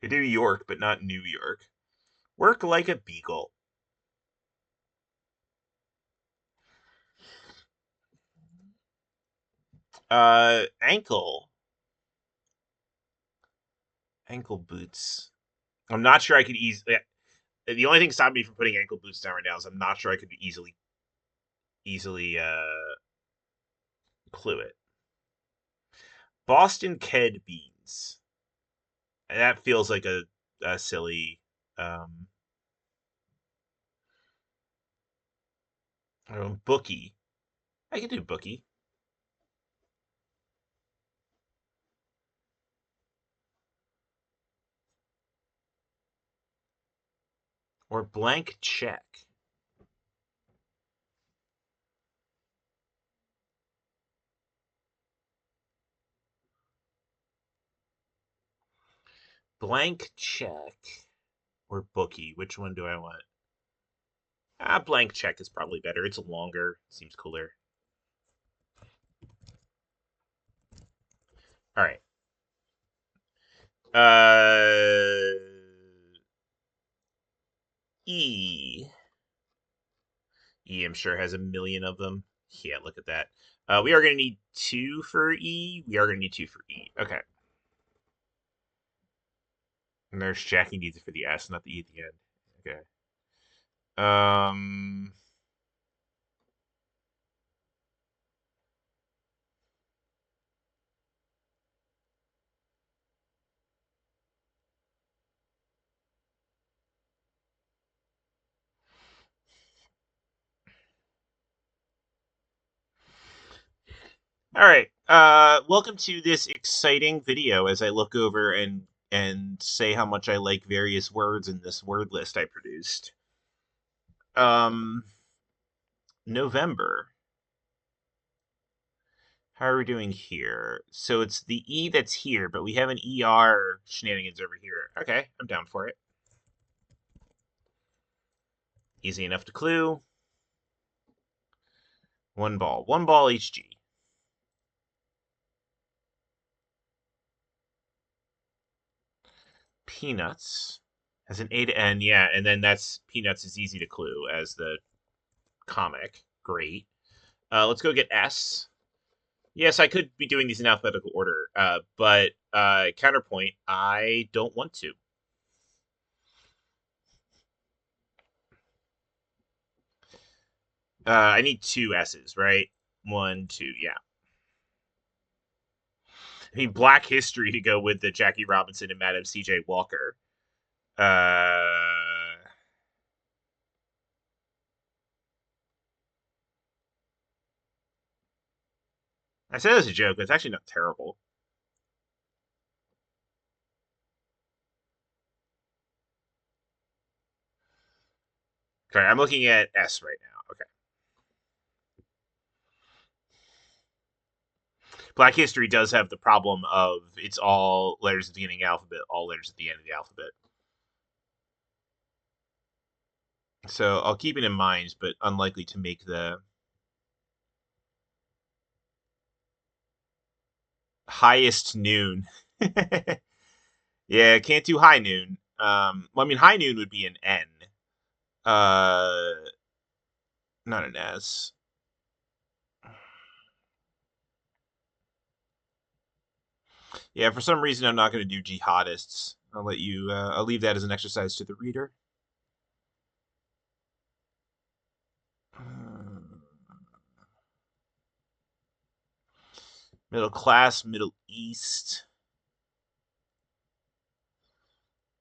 We do York, but not New York. Work like a beagle. Ankle. Ankle boots. I'm not sure I could easily. The only thing stopping me from putting ankle boots down right now is I'm not sure I could easily clue it. Boston Ked beans. That feels like a silly. Bookie. I could do bookie or blank check. Blank check or bookie. Which one do I want? Blank check is probably better. It's longer. Seems cooler. All right. Uh, E. E, I'm sure has a million of them. Yeah, look at that. We are going to need two for E. We are going to need two for E. Okay. Nurse Jackie needs it for the S, not the E at the end. Okay. Um. All right. Welcome to this exciting video as I look over and say how much I like various words in this word list I produced. Um, November. How are we doing here? So it's the E that's here, but we have an ER shenanigans over here. Okay, I'm down for it. Easy enough to clue. One ball. One ball HG. Peanuts has an A to N, yeah, and then that's Peanuts is easy to clue as the comic. Great. Let's go get S. Yes, I could be doing these in alphabetical order, but counterpoint, I don't want to. I need two S's, right? One, two, yeah. I mean, Black History to go with the Jackie Robinson and Madam C.J. Walker. Uh, I said it as a joke, but it's actually not terrible. Okay, I'm looking at S right now. Okay. Black history does have the problem of it's all letters at the beginning of the alphabet, all letters at the end of the alphabet. So I'll keep it in mind, but unlikely to make the highest noon. Yeah, can't do high noon. Well, I mean, high noon would be an N. Uh, not an S. Yeah, for some reason I'm not going to do jihadists. I'll let you. I'll leave that as an exercise to the reader. Middle class, Middle East.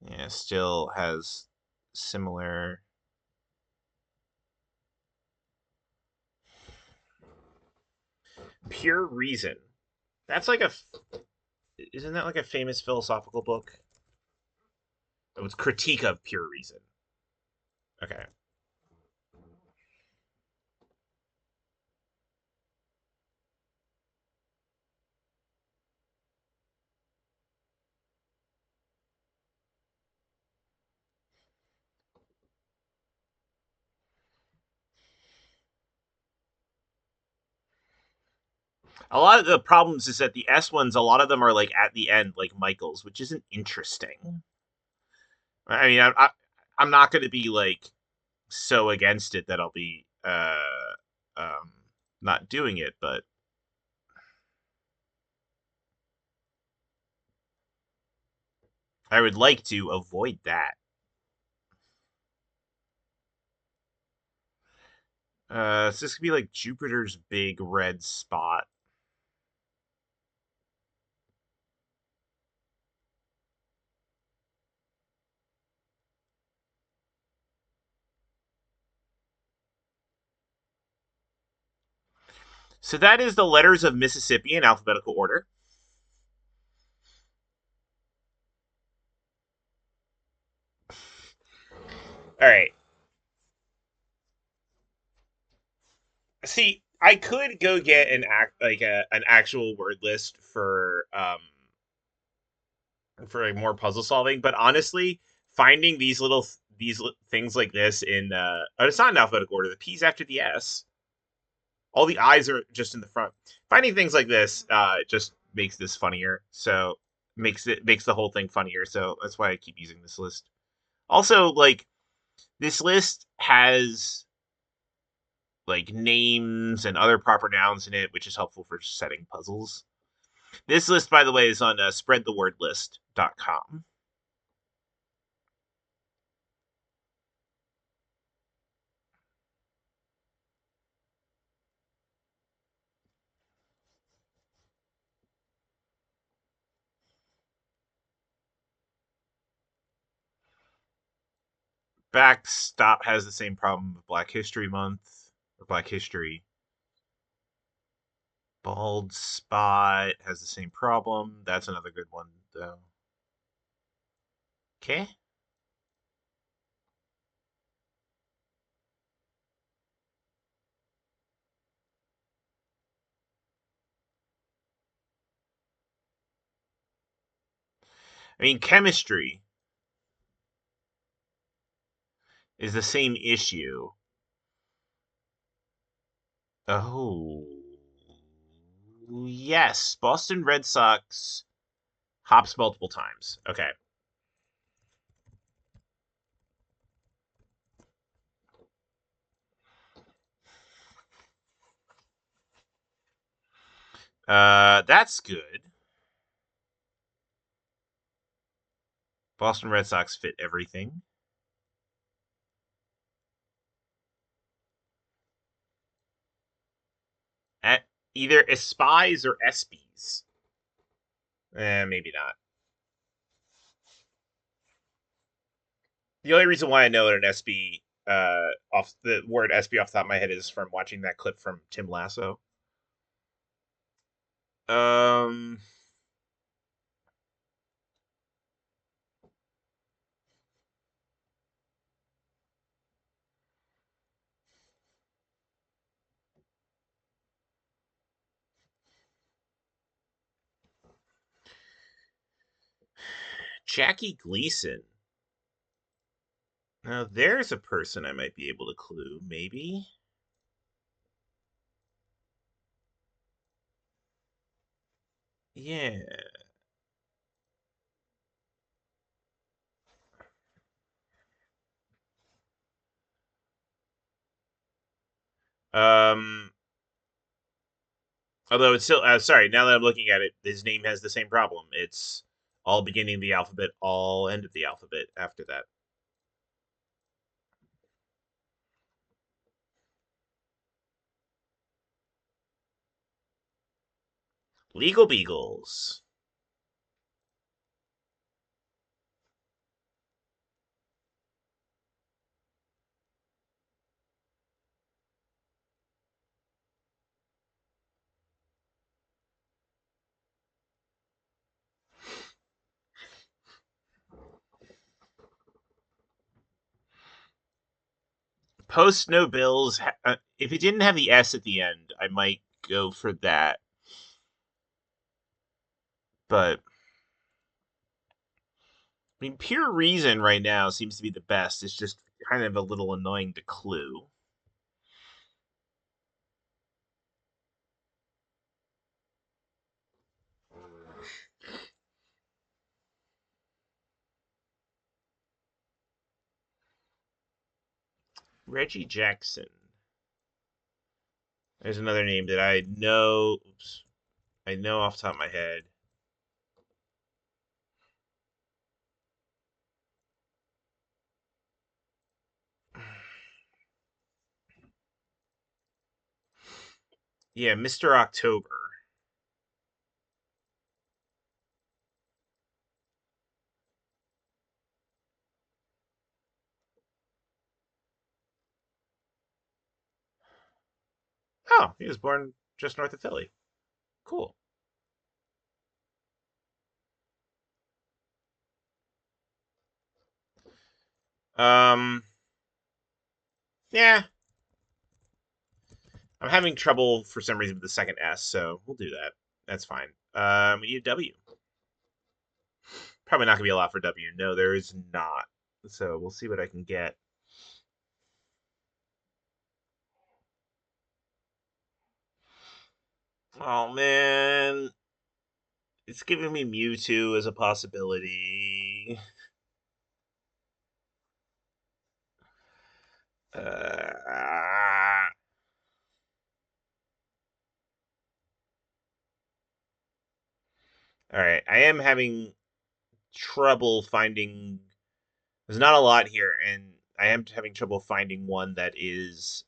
Yeah, still has similar. Pure Reason. That's like a. Isn't that like a famous philosophical book? It was Critique of Pure Reason. Okay. A lot of the problems is that the S ones, a lot of them are like at the end, like Michael's, which isn't interesting. I mean, I'm not going to be like so against it that I'll be um, not doing it, but I would like to avoid that. So this could be like Jupiter's big red spot. So that is the letters of Mississippi in alphabetical order. All right. See, I could go get an actual word list for like more puzzle solving, but honestly, finding these things like this in it's not in alphabetical order. The P's after the S. All the I's are just in the front. Finding things like this just makes this funnier. So makes the whole thing funnier. So that's why I keep using this list. Also, like this list has like names and other proper nouns in it, which is helpful for setting puzzles. This list, by the way, is on spreadthewordlist.com. Backstop has the same problem with Black History Month or Black History. Bald Spot has the same problem. That's another good one, though. Okay. I mean, chemistry is the same issue. Oh. Yes. Boston Red Sox hops multiple times. Okay. That's good. Boston Red Sox fit everything. At either Espies or Espies. Maybe not. The only reason why I know an SB off the word SB off the top of my head is from watching that clip from Tim Lasso. Um, Jackie Gleason. Now there's a person I might be able to clue, maybe. Yeah. Um. Although it's still sorry. Now that I'm looking at it, his name has the same problem. It's all beginning of the alphabet, all end of the alphabet after that. Legal Beagles. Post no bills. If it didn't have the S at the end, I might go for that. But I mean, pure reason right now seems to be the best. It's just kind of a little annoying to clue. Reggie Jackson. There's another name that I know. Oops, I know off the top of my head. Yeah, Mr. October. Oh, he was born just north of Philly. Cool. Um, yeah, I'm having trouble for some reason with the second S, so we'll do that. That's fine. We need a W. Probably not gonna be a lot for W. No, there is not. So we'll see what I can get. Oh man, it's giving me Mewtwo as a possibility. Uh, all right, I am having trouble finding. There's not a lot here, and I am having trouble finding one that is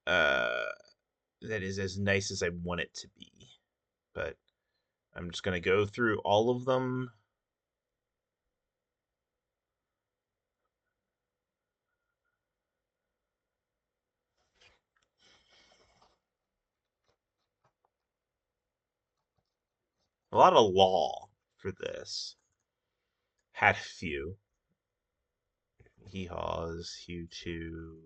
uh that is as nice as I want it to be. But I'm just gonna go through all of them. A lot of law for this. Had a few. Hee haws, Hugh 2.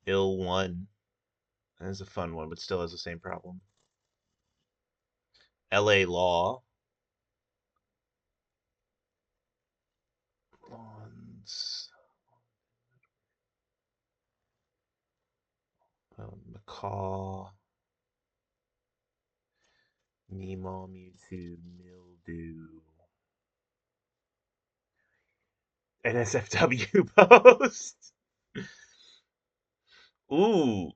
Ill 1. That is a fun one, but still has the same problem. LA Law. Lawns. Macaw. Nemo, Mewtwo, Mildew. NSFW post. Ooh.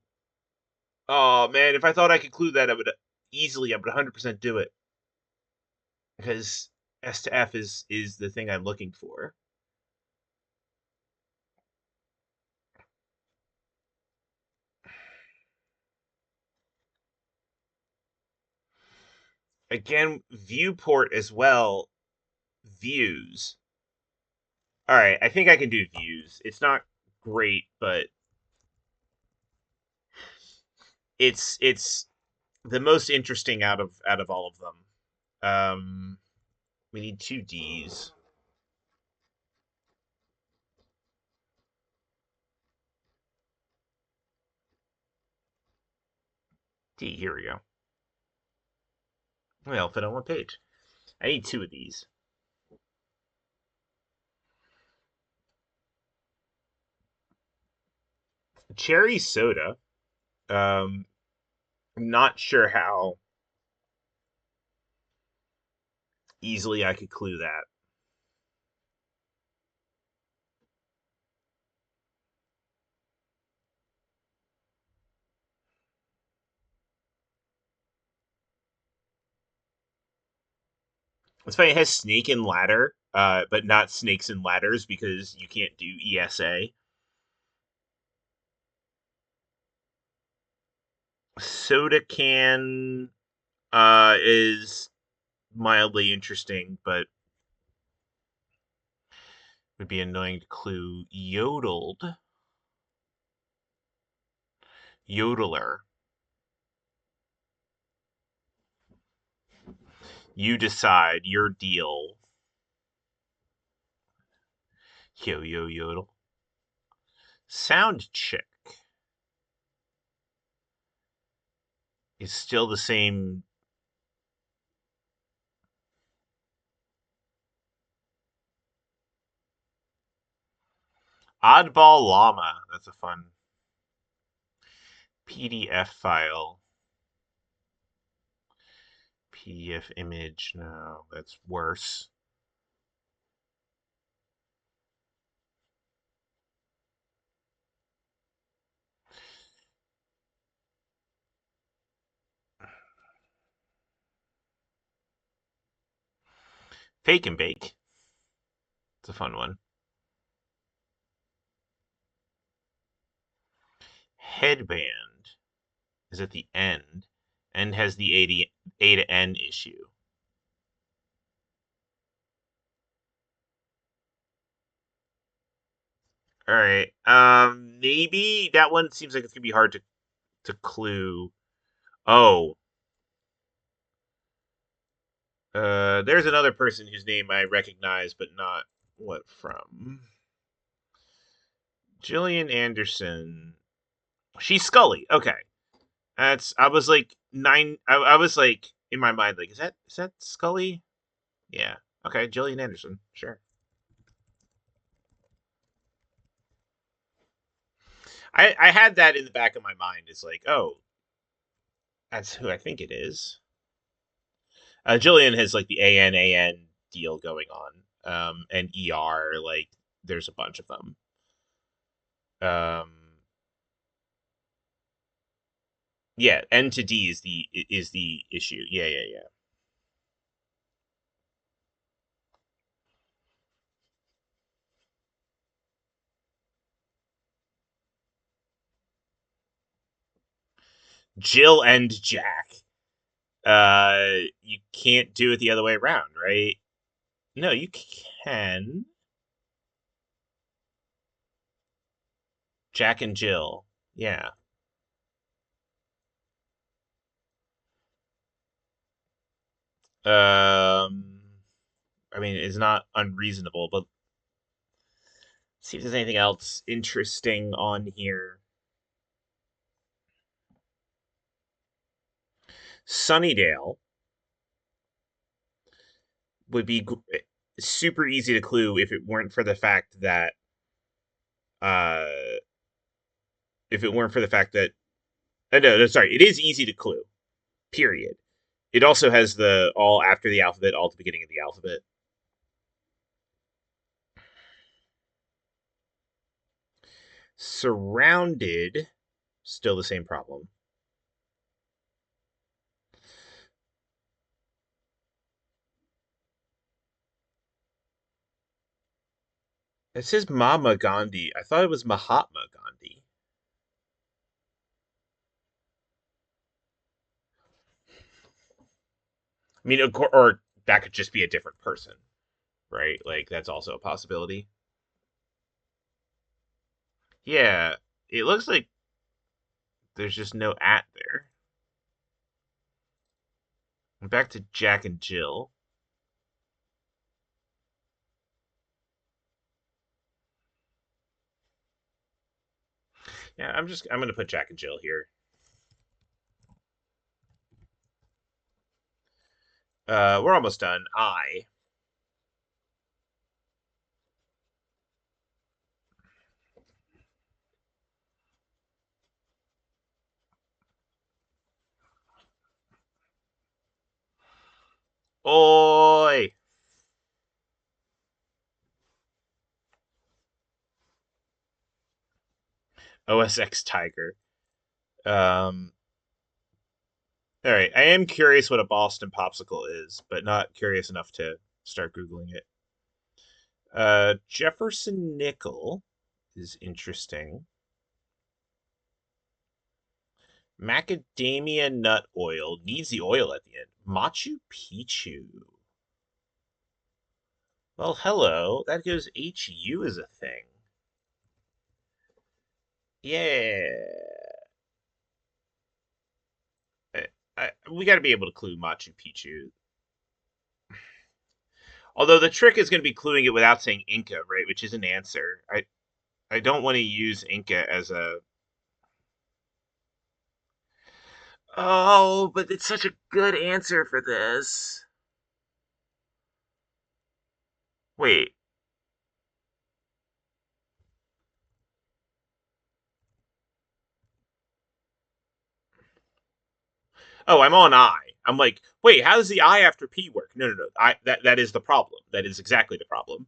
Oh man, if I thought I could clue that, I would 100% do it. Because S to F is the thing I'm looking for. Again, viewport as well. Views. All right, I think I can do views. It's not great, but it's the most interesting out of all of them. We need two D's. D, here we go. Well, fit on one page. I need two of these. Cherry soda. I'm not sure how easily I could clue that. It's funny, it has snake and ladder, but not snakes and ladders because you can't do ESA. Soda can is mildly interesting, but would be annoying to clue. Yodeled. Yodeler. You decide. Your deal. Yo yo yodel. Sound chick is still the same. Oddball llama. That's a fun PDF file. PDF image. No, that's worse. Fake and bake. It's a fun one. Headband is at the end and has the A to N issue. All right. Maybe that one seems like it's gonna be hard to clue. Oh, there's another person whose name I recognize, but not what from. Gillian Anderson. She's Scully. Okay, that's. I was like nine. I was like in my mind, like, is that Scully? Yeah. Okay, Gillian Anderson. Sure. I had that in the back of my mind. It's like, oh, that's who I think it is. Jillian has like the AN deal going on, and ER, like there's a bunch of them. Um, yeah, N to D is the issue. Yeah, yeah, yeah. Jill and Jack. You can't do it the other way around, right? No, you can. Jack and Jill. Yeah. Um, I mean, it's not unreasonable, but see if there's anything else interesting on here. Sunnydale would be super easy to clue if it weren't for the fact that uh if it weren't for the fact that no, sorry, it is easy to clue. Period. It also has the all after the alphabet, all at the beginning of the alphabet. Surrounded, still the same problem. It says Mama Gandhi. I thought it was Mahatma Gandhi. I mean, or that could just be a different person, right? Like that's also a possibility. Yeah, it looks like there's just no at there. Back to Jack and Jill. Yeah, I'm gonna put Jack and Jill here. We're almost done. I. Oi! OSX Tiger. Um, all right. I am curious what a Boston popsicle is, but not curious enough to start Googling it. Jefferson Nickel is interesting. Macadamia nut oil needs the oil at the end. Machu Picchu. Well, hello. That goes HU is a thing. Yeah. We got to be able to clue Machu Picchu. Although the trick is going to be cluing it without saying Inca, right? Which is an answer. I don't want to use Inca as a. Oh, but it's such a good answer for this. Wait. Oh, I'm on I. I'm like, wait, how does the I after P work? No, no, no. That is the problem. That is exactly the problem.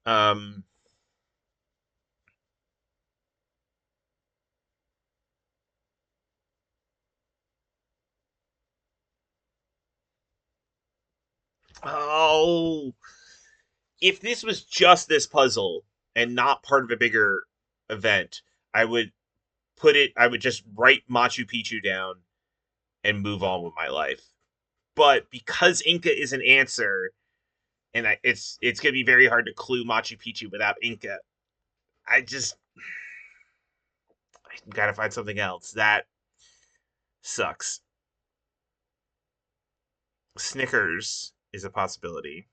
Um. Oh, if this was just this puzzle and not part of a bigger event, I would put it. I would just write Machu Picchu down and move on with my life. But because Inca is an answer, and it's gonna be very hard to clue Machu Picchu without Inca. I just I gotta find something else. That sucks. Snickers is a possibility.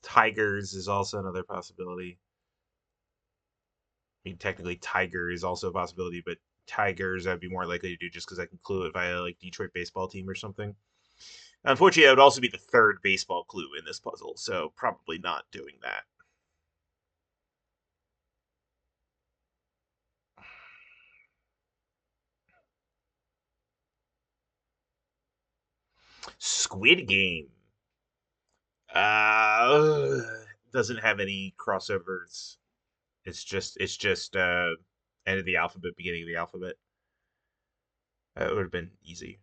Tigers is also another possibility. I mean, technically, Tiger is also a possibility, but Tigers I'd be more likely to do just because I can clue it via like Detroit baseball team or something. Unfortunately, that would also be the third baseball clue in this puzzle, so probably not doing that. Squid Game. Uh, doesn't have any crossovers. It's just end of the alphabet, beginning of the alphabet. It would have been easy.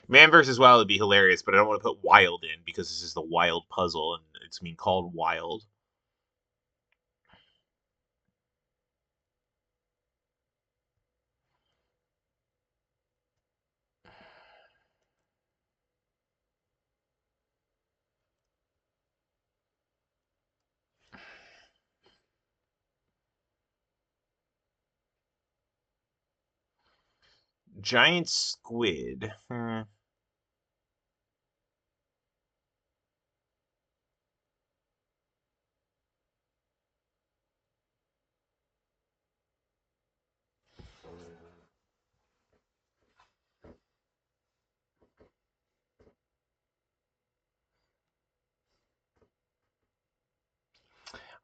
Man versus Wild would be hilarious, but I don't want to put Wild in because this is the Wild puzzle and it's being called Wild. Giant squid.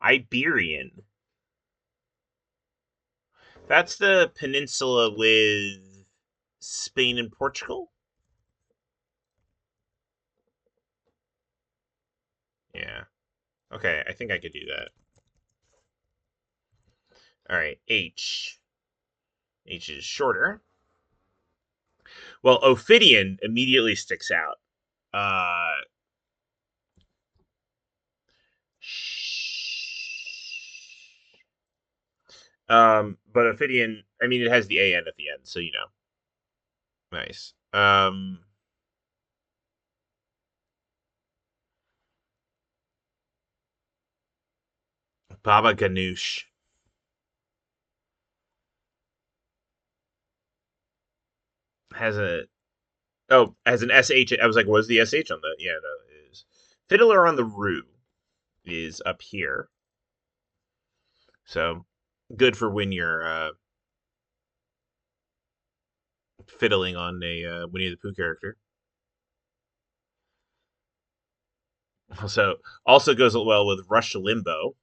Iberian. That's the peninsula with Spain and Portugal. Yeah. Okay, I think I could do that. All right, H. H is shorter. Well, Ophidian immediately sticks out. Uh, but Ophidian, I mean, it has the AN at the end, so you know. Nice. Baba Ganoush has a has an SH. I was like, what's the SH on that? Yeah, no, it is. Fiddler on the Roo is up here. So good for when you're fiddling on a Winnie the Pooh character. Also goes well with Rush Limbo.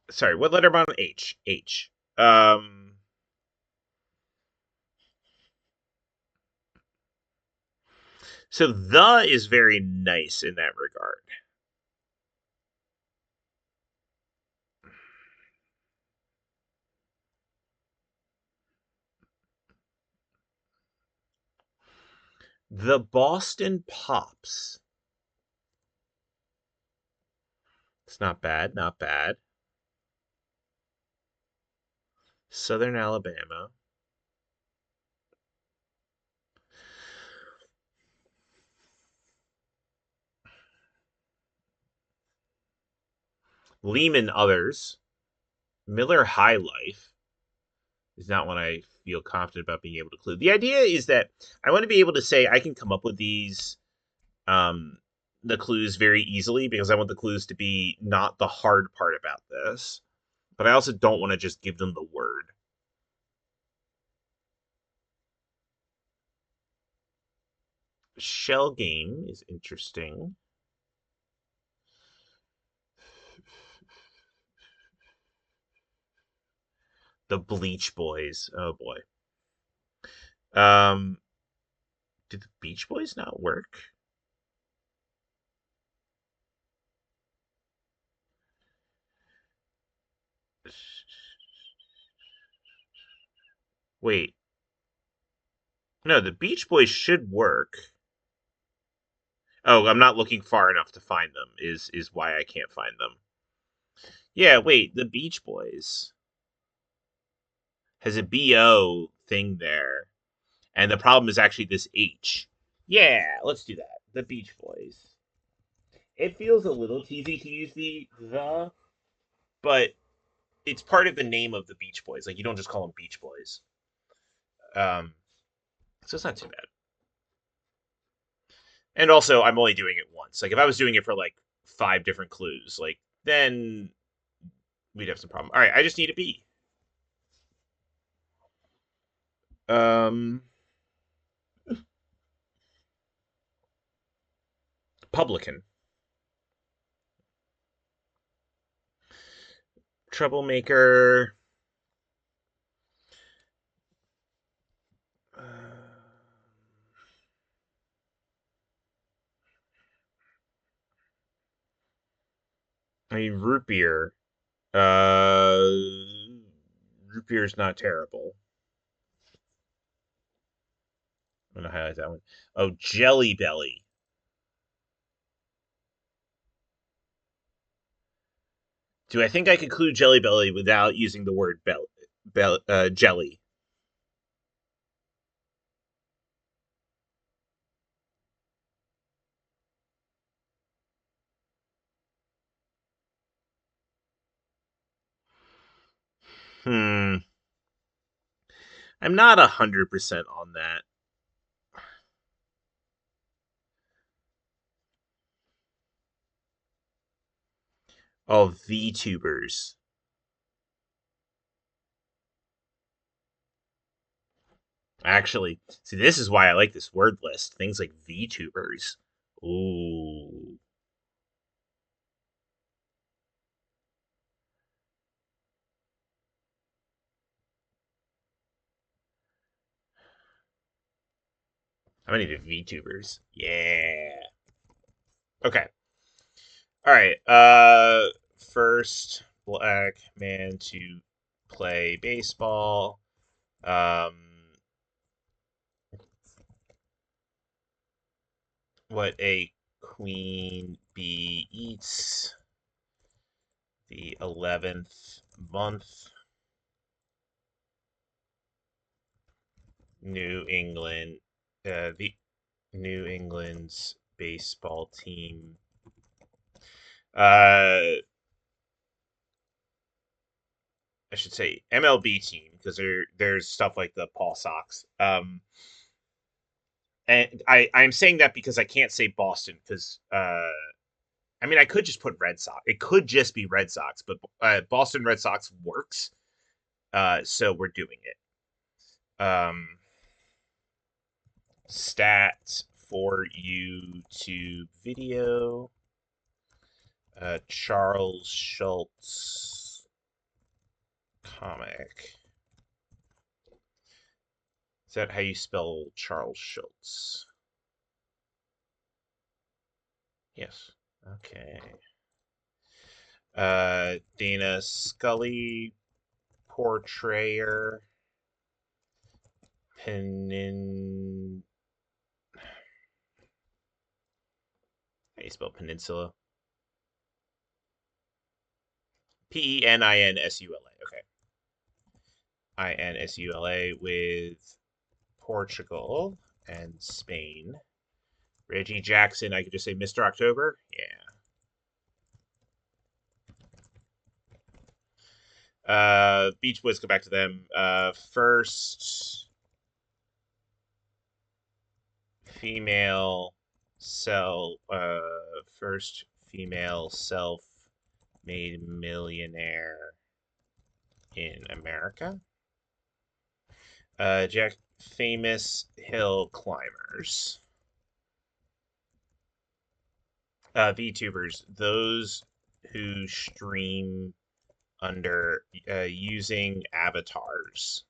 Sorry, what letter am I on? H. H. So the is very nice in that regard. The Boston Pops. It's not bad, not bad. Southern Alabama. Lehman Others. Miller High Life is not one I feel confident about being able to clue. The idea is that I want to be able to say I can come up with these um the clues very easily because I want the clues to be not the hard part about this. But I also don't want to just give them the word. Shell game is interesting. The Bleach Boys. Oh boy. Um, did the Beach Boys not work? Wait, no, the Beach Boys should work. Oh, I'm not looking far enough to find them. Is why I can't find them. Yeah, wait, the Beach Boys has a BO thing there, and the problem is actually this H. Yeah, let's do that. The Beach Boys. It feels a little cheesy to use the, but it's part of the name of the Beach Boys. Like you don't just call them Beach Boys. Um, so it's not too bad. And also, I'm only doing it once. Like if I was doing it for like 5 different clues, like then we'd have some problem. All right, I just need a B. Um, Publican, troublemaker. I mean, root beer. Uh, root beer's not terrible. I'm gonna highlight that one. Oh, Jelly Belly. Do I think I could clue Jelly Belly without using the word jelly? Hmm. I'm not 100% on that. Oh, VTubers. Actually, see, this is why I like this word list. Things like VTubers. Ooh. How many VTubers? Yeah. Okay. All right. First black man to play baseball. Um, what a queen bee eats. The 11th month. New England, the New England's baseball team. I should say MLB team because there's stuff like the Paul Sox. And I'm saying that because I can't say Boston because I mean I could just put Red Sox. It could just be Red Sox, but Boston Red Sox works. So we're doing it. Stats for YouTube video. Charles Schultz comic. Is that how you spell Charles Schultz? Yes. Okay. Dana Scully portrayer. Penin. How do you spell peninsula? Peninsula. Okay. Insula with Portugal and Spain. Reggie Jackson, I could just say Mr. October. Yeah. Beach Boys, go back to them. Female self first female self-made millionaire in America. Jack famous hill climbers. VTubers, those who stream under using avatars.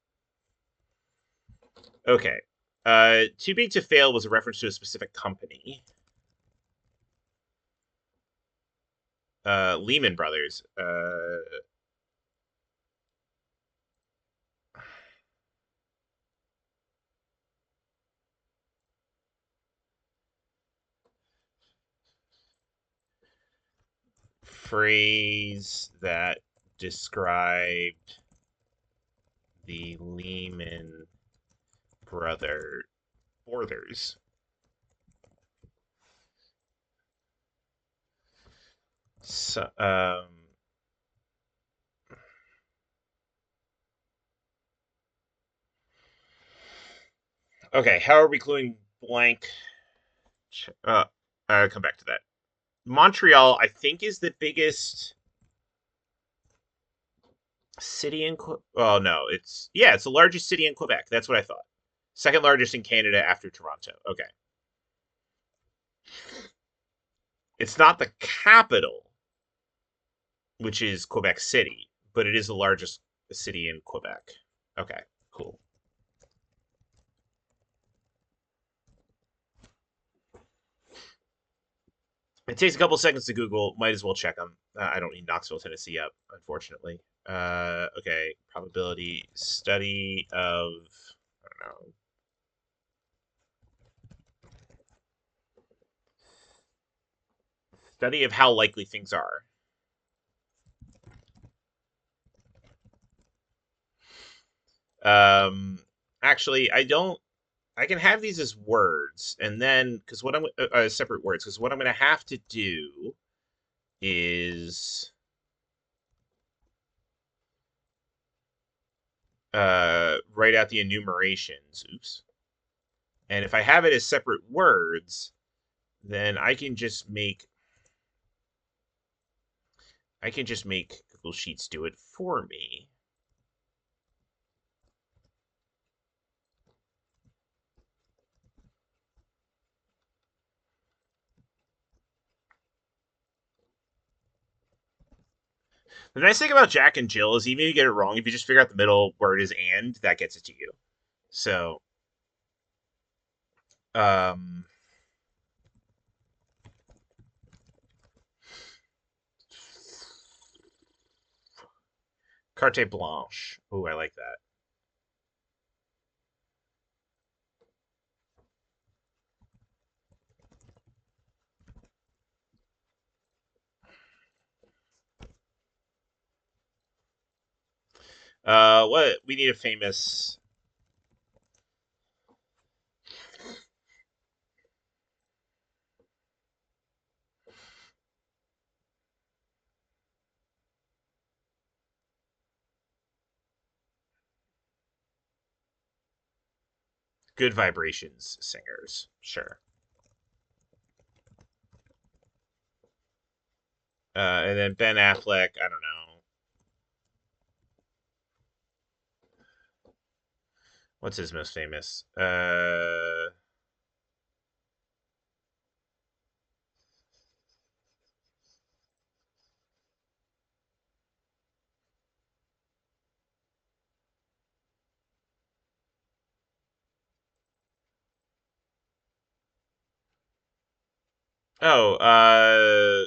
Okay. Too Big to Fail was a reference to a specific company. Lehman Brothers. Phrase that described the Lehman Brothers. So, okay, how are we cluing blank? I'll come back to that. Montreal, I think, is the biggest city in. Oh no, it's the largest city in Quebec. That's what I thought. Second largest in Canada after Toronto. Okay, it's not the capital, which is Quebec City, but it is the largest city in Quebec. Okay, cool. It takes a couple seconds to Google. Might as well check them. I don't need Knoxville, Tennessee up, unfortunately. Okay, probability study of I don't know. Study of how likely things are. Um, actually, I don't. I can have these as words, and then because what I'm separate words, because what I'm going to have to do is write out the enumerations. Oops. And if I have it as separate words, then I can just make Google Sheets do it for me. The nice thing about Jack and Jill is even if you get it wrong, if you just figure out the middle word is and, that gets it to you. So, um, carte blanche. Oh, I like that. What we need a famous. Good Vibrations singers, sure. And then Ben Affleck, I don't know. What's his most famous? Oh,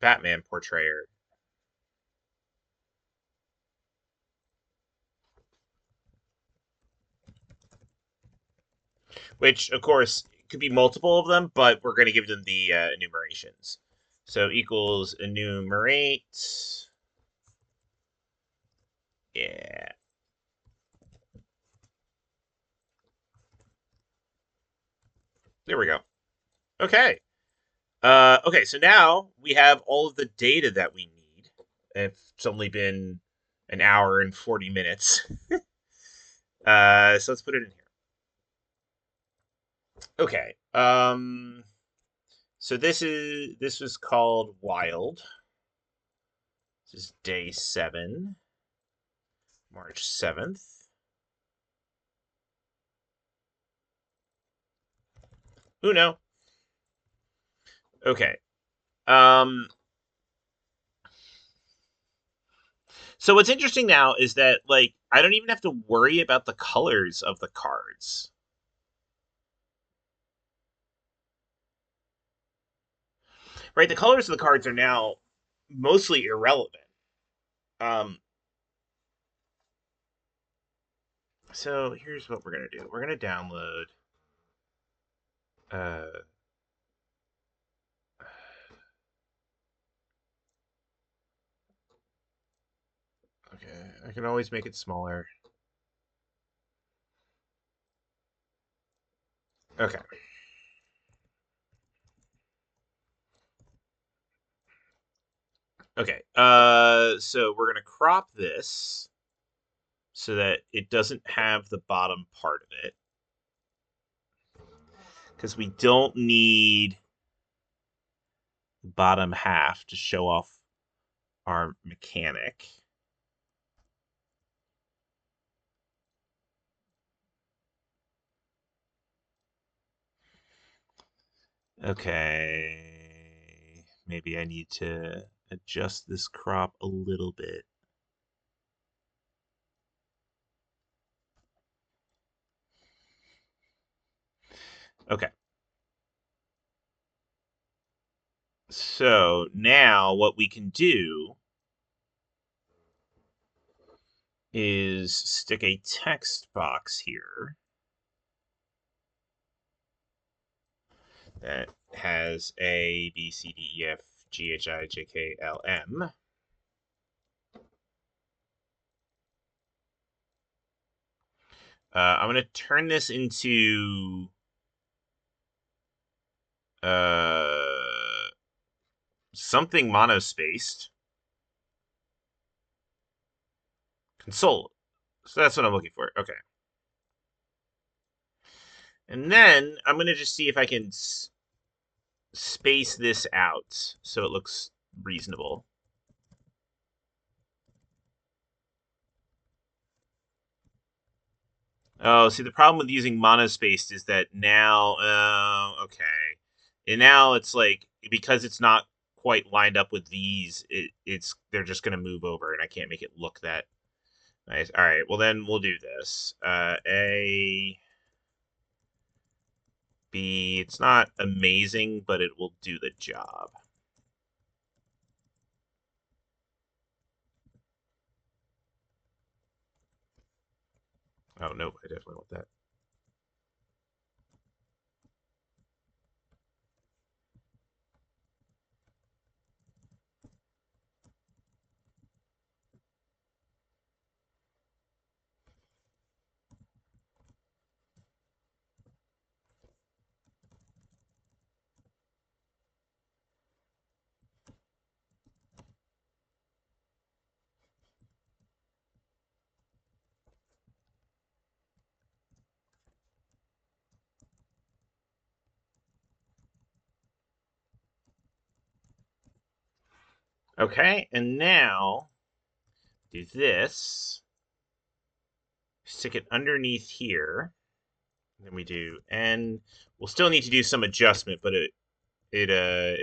Batman portrayer. Which, of course, could be multiple of them, but we're going to give them the enumerations. So equals enumerate. Yeah. There we go. Okay. Okay, so now we have all of the data that we need. It's only been an hour and 40 minutes. So let's put it in here. Okay. So this was called Wild. This is day 7, March 7th. Uno. Okay. Um so what's interesting now is that like I don't even have to worry about the colors of the cards. Right? The colors of the cards are now mostly irrelevant. Um so here's what we're going to do. We're going to download uh okay, I can always make it smaller. Okay. Okay. So we're going to crop this so that it doesn't have the bottom part of it. Because we don't need the bottom half to show off our mechanic. Okay. Maybe I need to adjust this crop a little bit. Okay. So now what we can do is stick a text box here that has A, B, C, D, E, F, G, H, I, J, K, L, M. I'm going to turn this into something monospaced. Console. So that's what I'm looking for. Okay. And then I'm going to just see if I can space this out so it looks reasonable. Oh, see, the problem with using monospaced is that now, okay. And now it's like, because it's not quite lined up with these, they're just going to move over, and I can't make it look that nice. All right, well, then we'll do this. A, B, it's not amazing, but it will do the job. Oh, nope, I definitely want that. Okay, and now do this. Stick it underneath here. Then we do, and we'll still need to do some adjustment, but it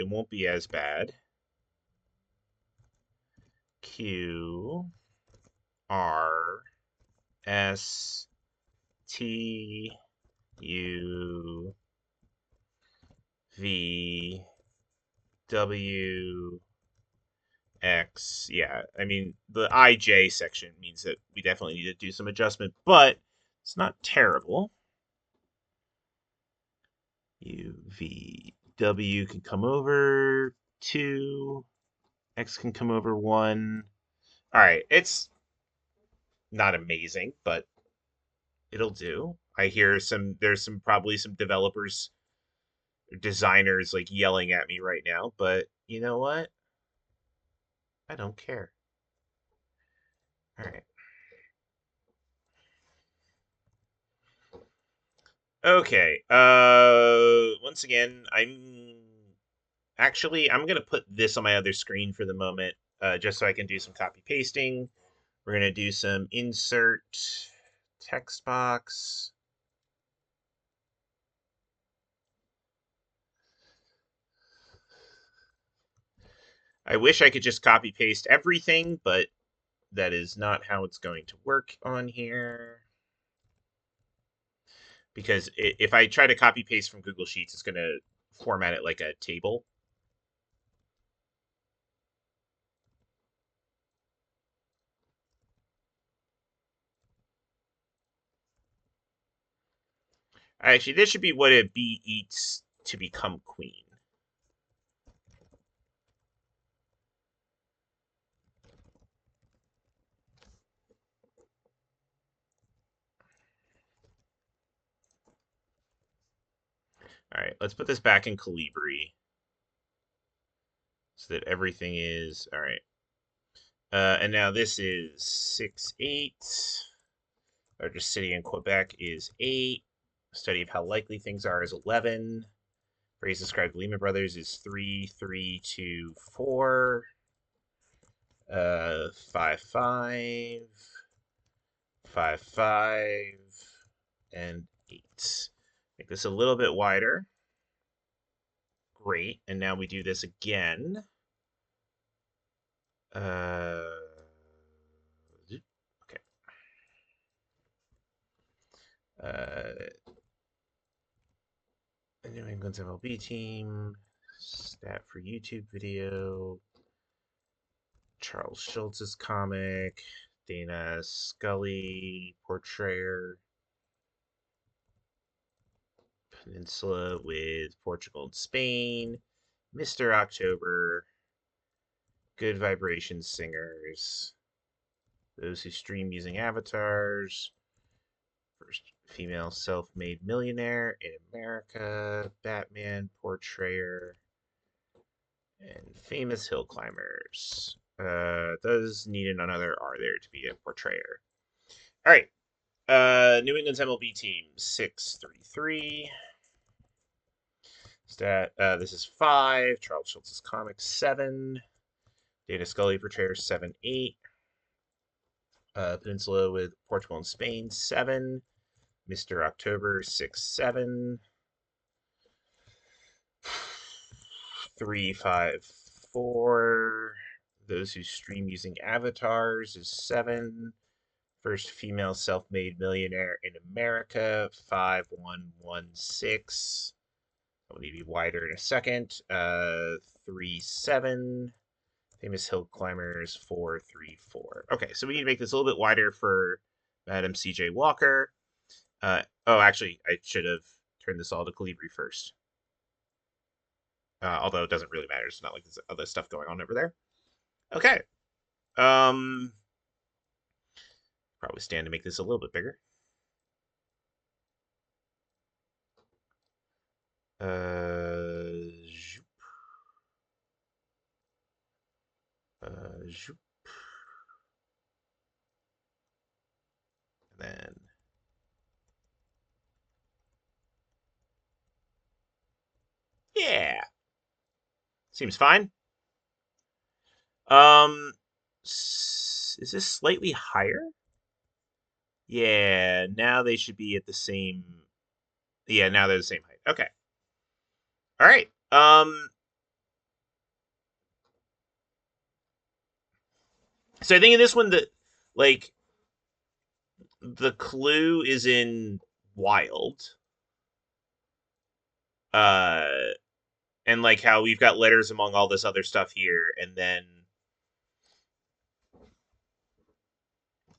won't be as bad. Q R S T U V W X. Yeah, I mean, the IJ section means that we definitely need to do some adjustment, but it's not terrible. U V W can come over 2. X can come over 1. All right, it's not amazing, but it'll do. I hear there's probably some developers, designers like yelling at me right now, but you know what? I don't care. All right. Okay. Once again, I'm gonna put this on my other screen for the moment, just so I can do some copy pasting. We're gonna do some insert text box. I wish I could just copy paste everything, but that is not how it's going to work on here. Because if I try to copy paste from Google Sheets, it's going to format it like a table. Actually, this should be what a bee eats to become queen. All right, let's put this back in Calibri so that everything is all right. And now this is 6-8. Largest city in Quebec is 8. Study of how likely things are is 11. Phrase described Lehman Brothers is 3-3-2-4. 5-5. 5-5. And 8. Make this a little bit wider. Great. And now we do this again. Okay. The New England's MLB team. Stat for YouTube video. Charles Schultz's comic. Dana Scully portrayer. Peninsula with Portugal and Spain. Mr. October. Good Vibrations Singers. Those who stream using avatars. First female self-made millionaire in America. Batman portrayer. And famous hill climbers. Does need another R there to be a portrayer. All right. New England's MLB team 6-3-3. Stat. This is 5. Charles Schultz's comics 7. Dana Scully portrayer 7-8. Peninsula with Portugal and Spain 7. Mr. October 6-7. 3-5-4. Those who stream using avatars is 7. First female self-made millionaire in America 5-1-1-6. I'll need to be wider in a second. 3-7. Famous hill climbers 4-3-4. Okay, so we need to make this a little bit wider for Madam C.J. Walker. Actually, I should have turned this all to Calibri first. Although it doesn't really matter. It's not like there's other stuff going on over there. Okay. Probably stand to make this a little bit bigger. Zoop. Zoop. And then yeah. Seems fine. Is this slightly higher? Yeah, now they should be at the same. Yeah, now they're the same height. Okay. All right. So I think in this one that like the clue is in wild. Uh and like how we've got letters among all this other stuff here, and then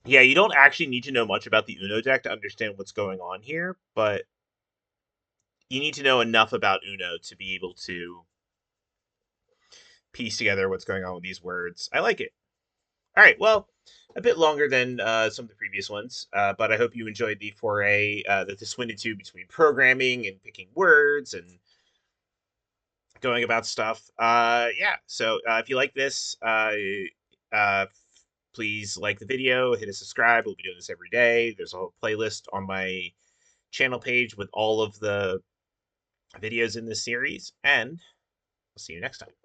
yeah, you don't actually need to know much about the Uno deck to understand what's going on here, but you need to know enough about Uno to be able to piece together what's going on with these words. I like it. All right, well, a bit longer than some of the previous ones, but I hope you enjoyed the foray that this went into between programming and picking words and going about stuff. Yeah, so if you like this, uh, please like the video, hit a subscribe. We'll be doing this every day. There's a whole playlist on my channel page with all of the videos in this series, and I'll see you next time.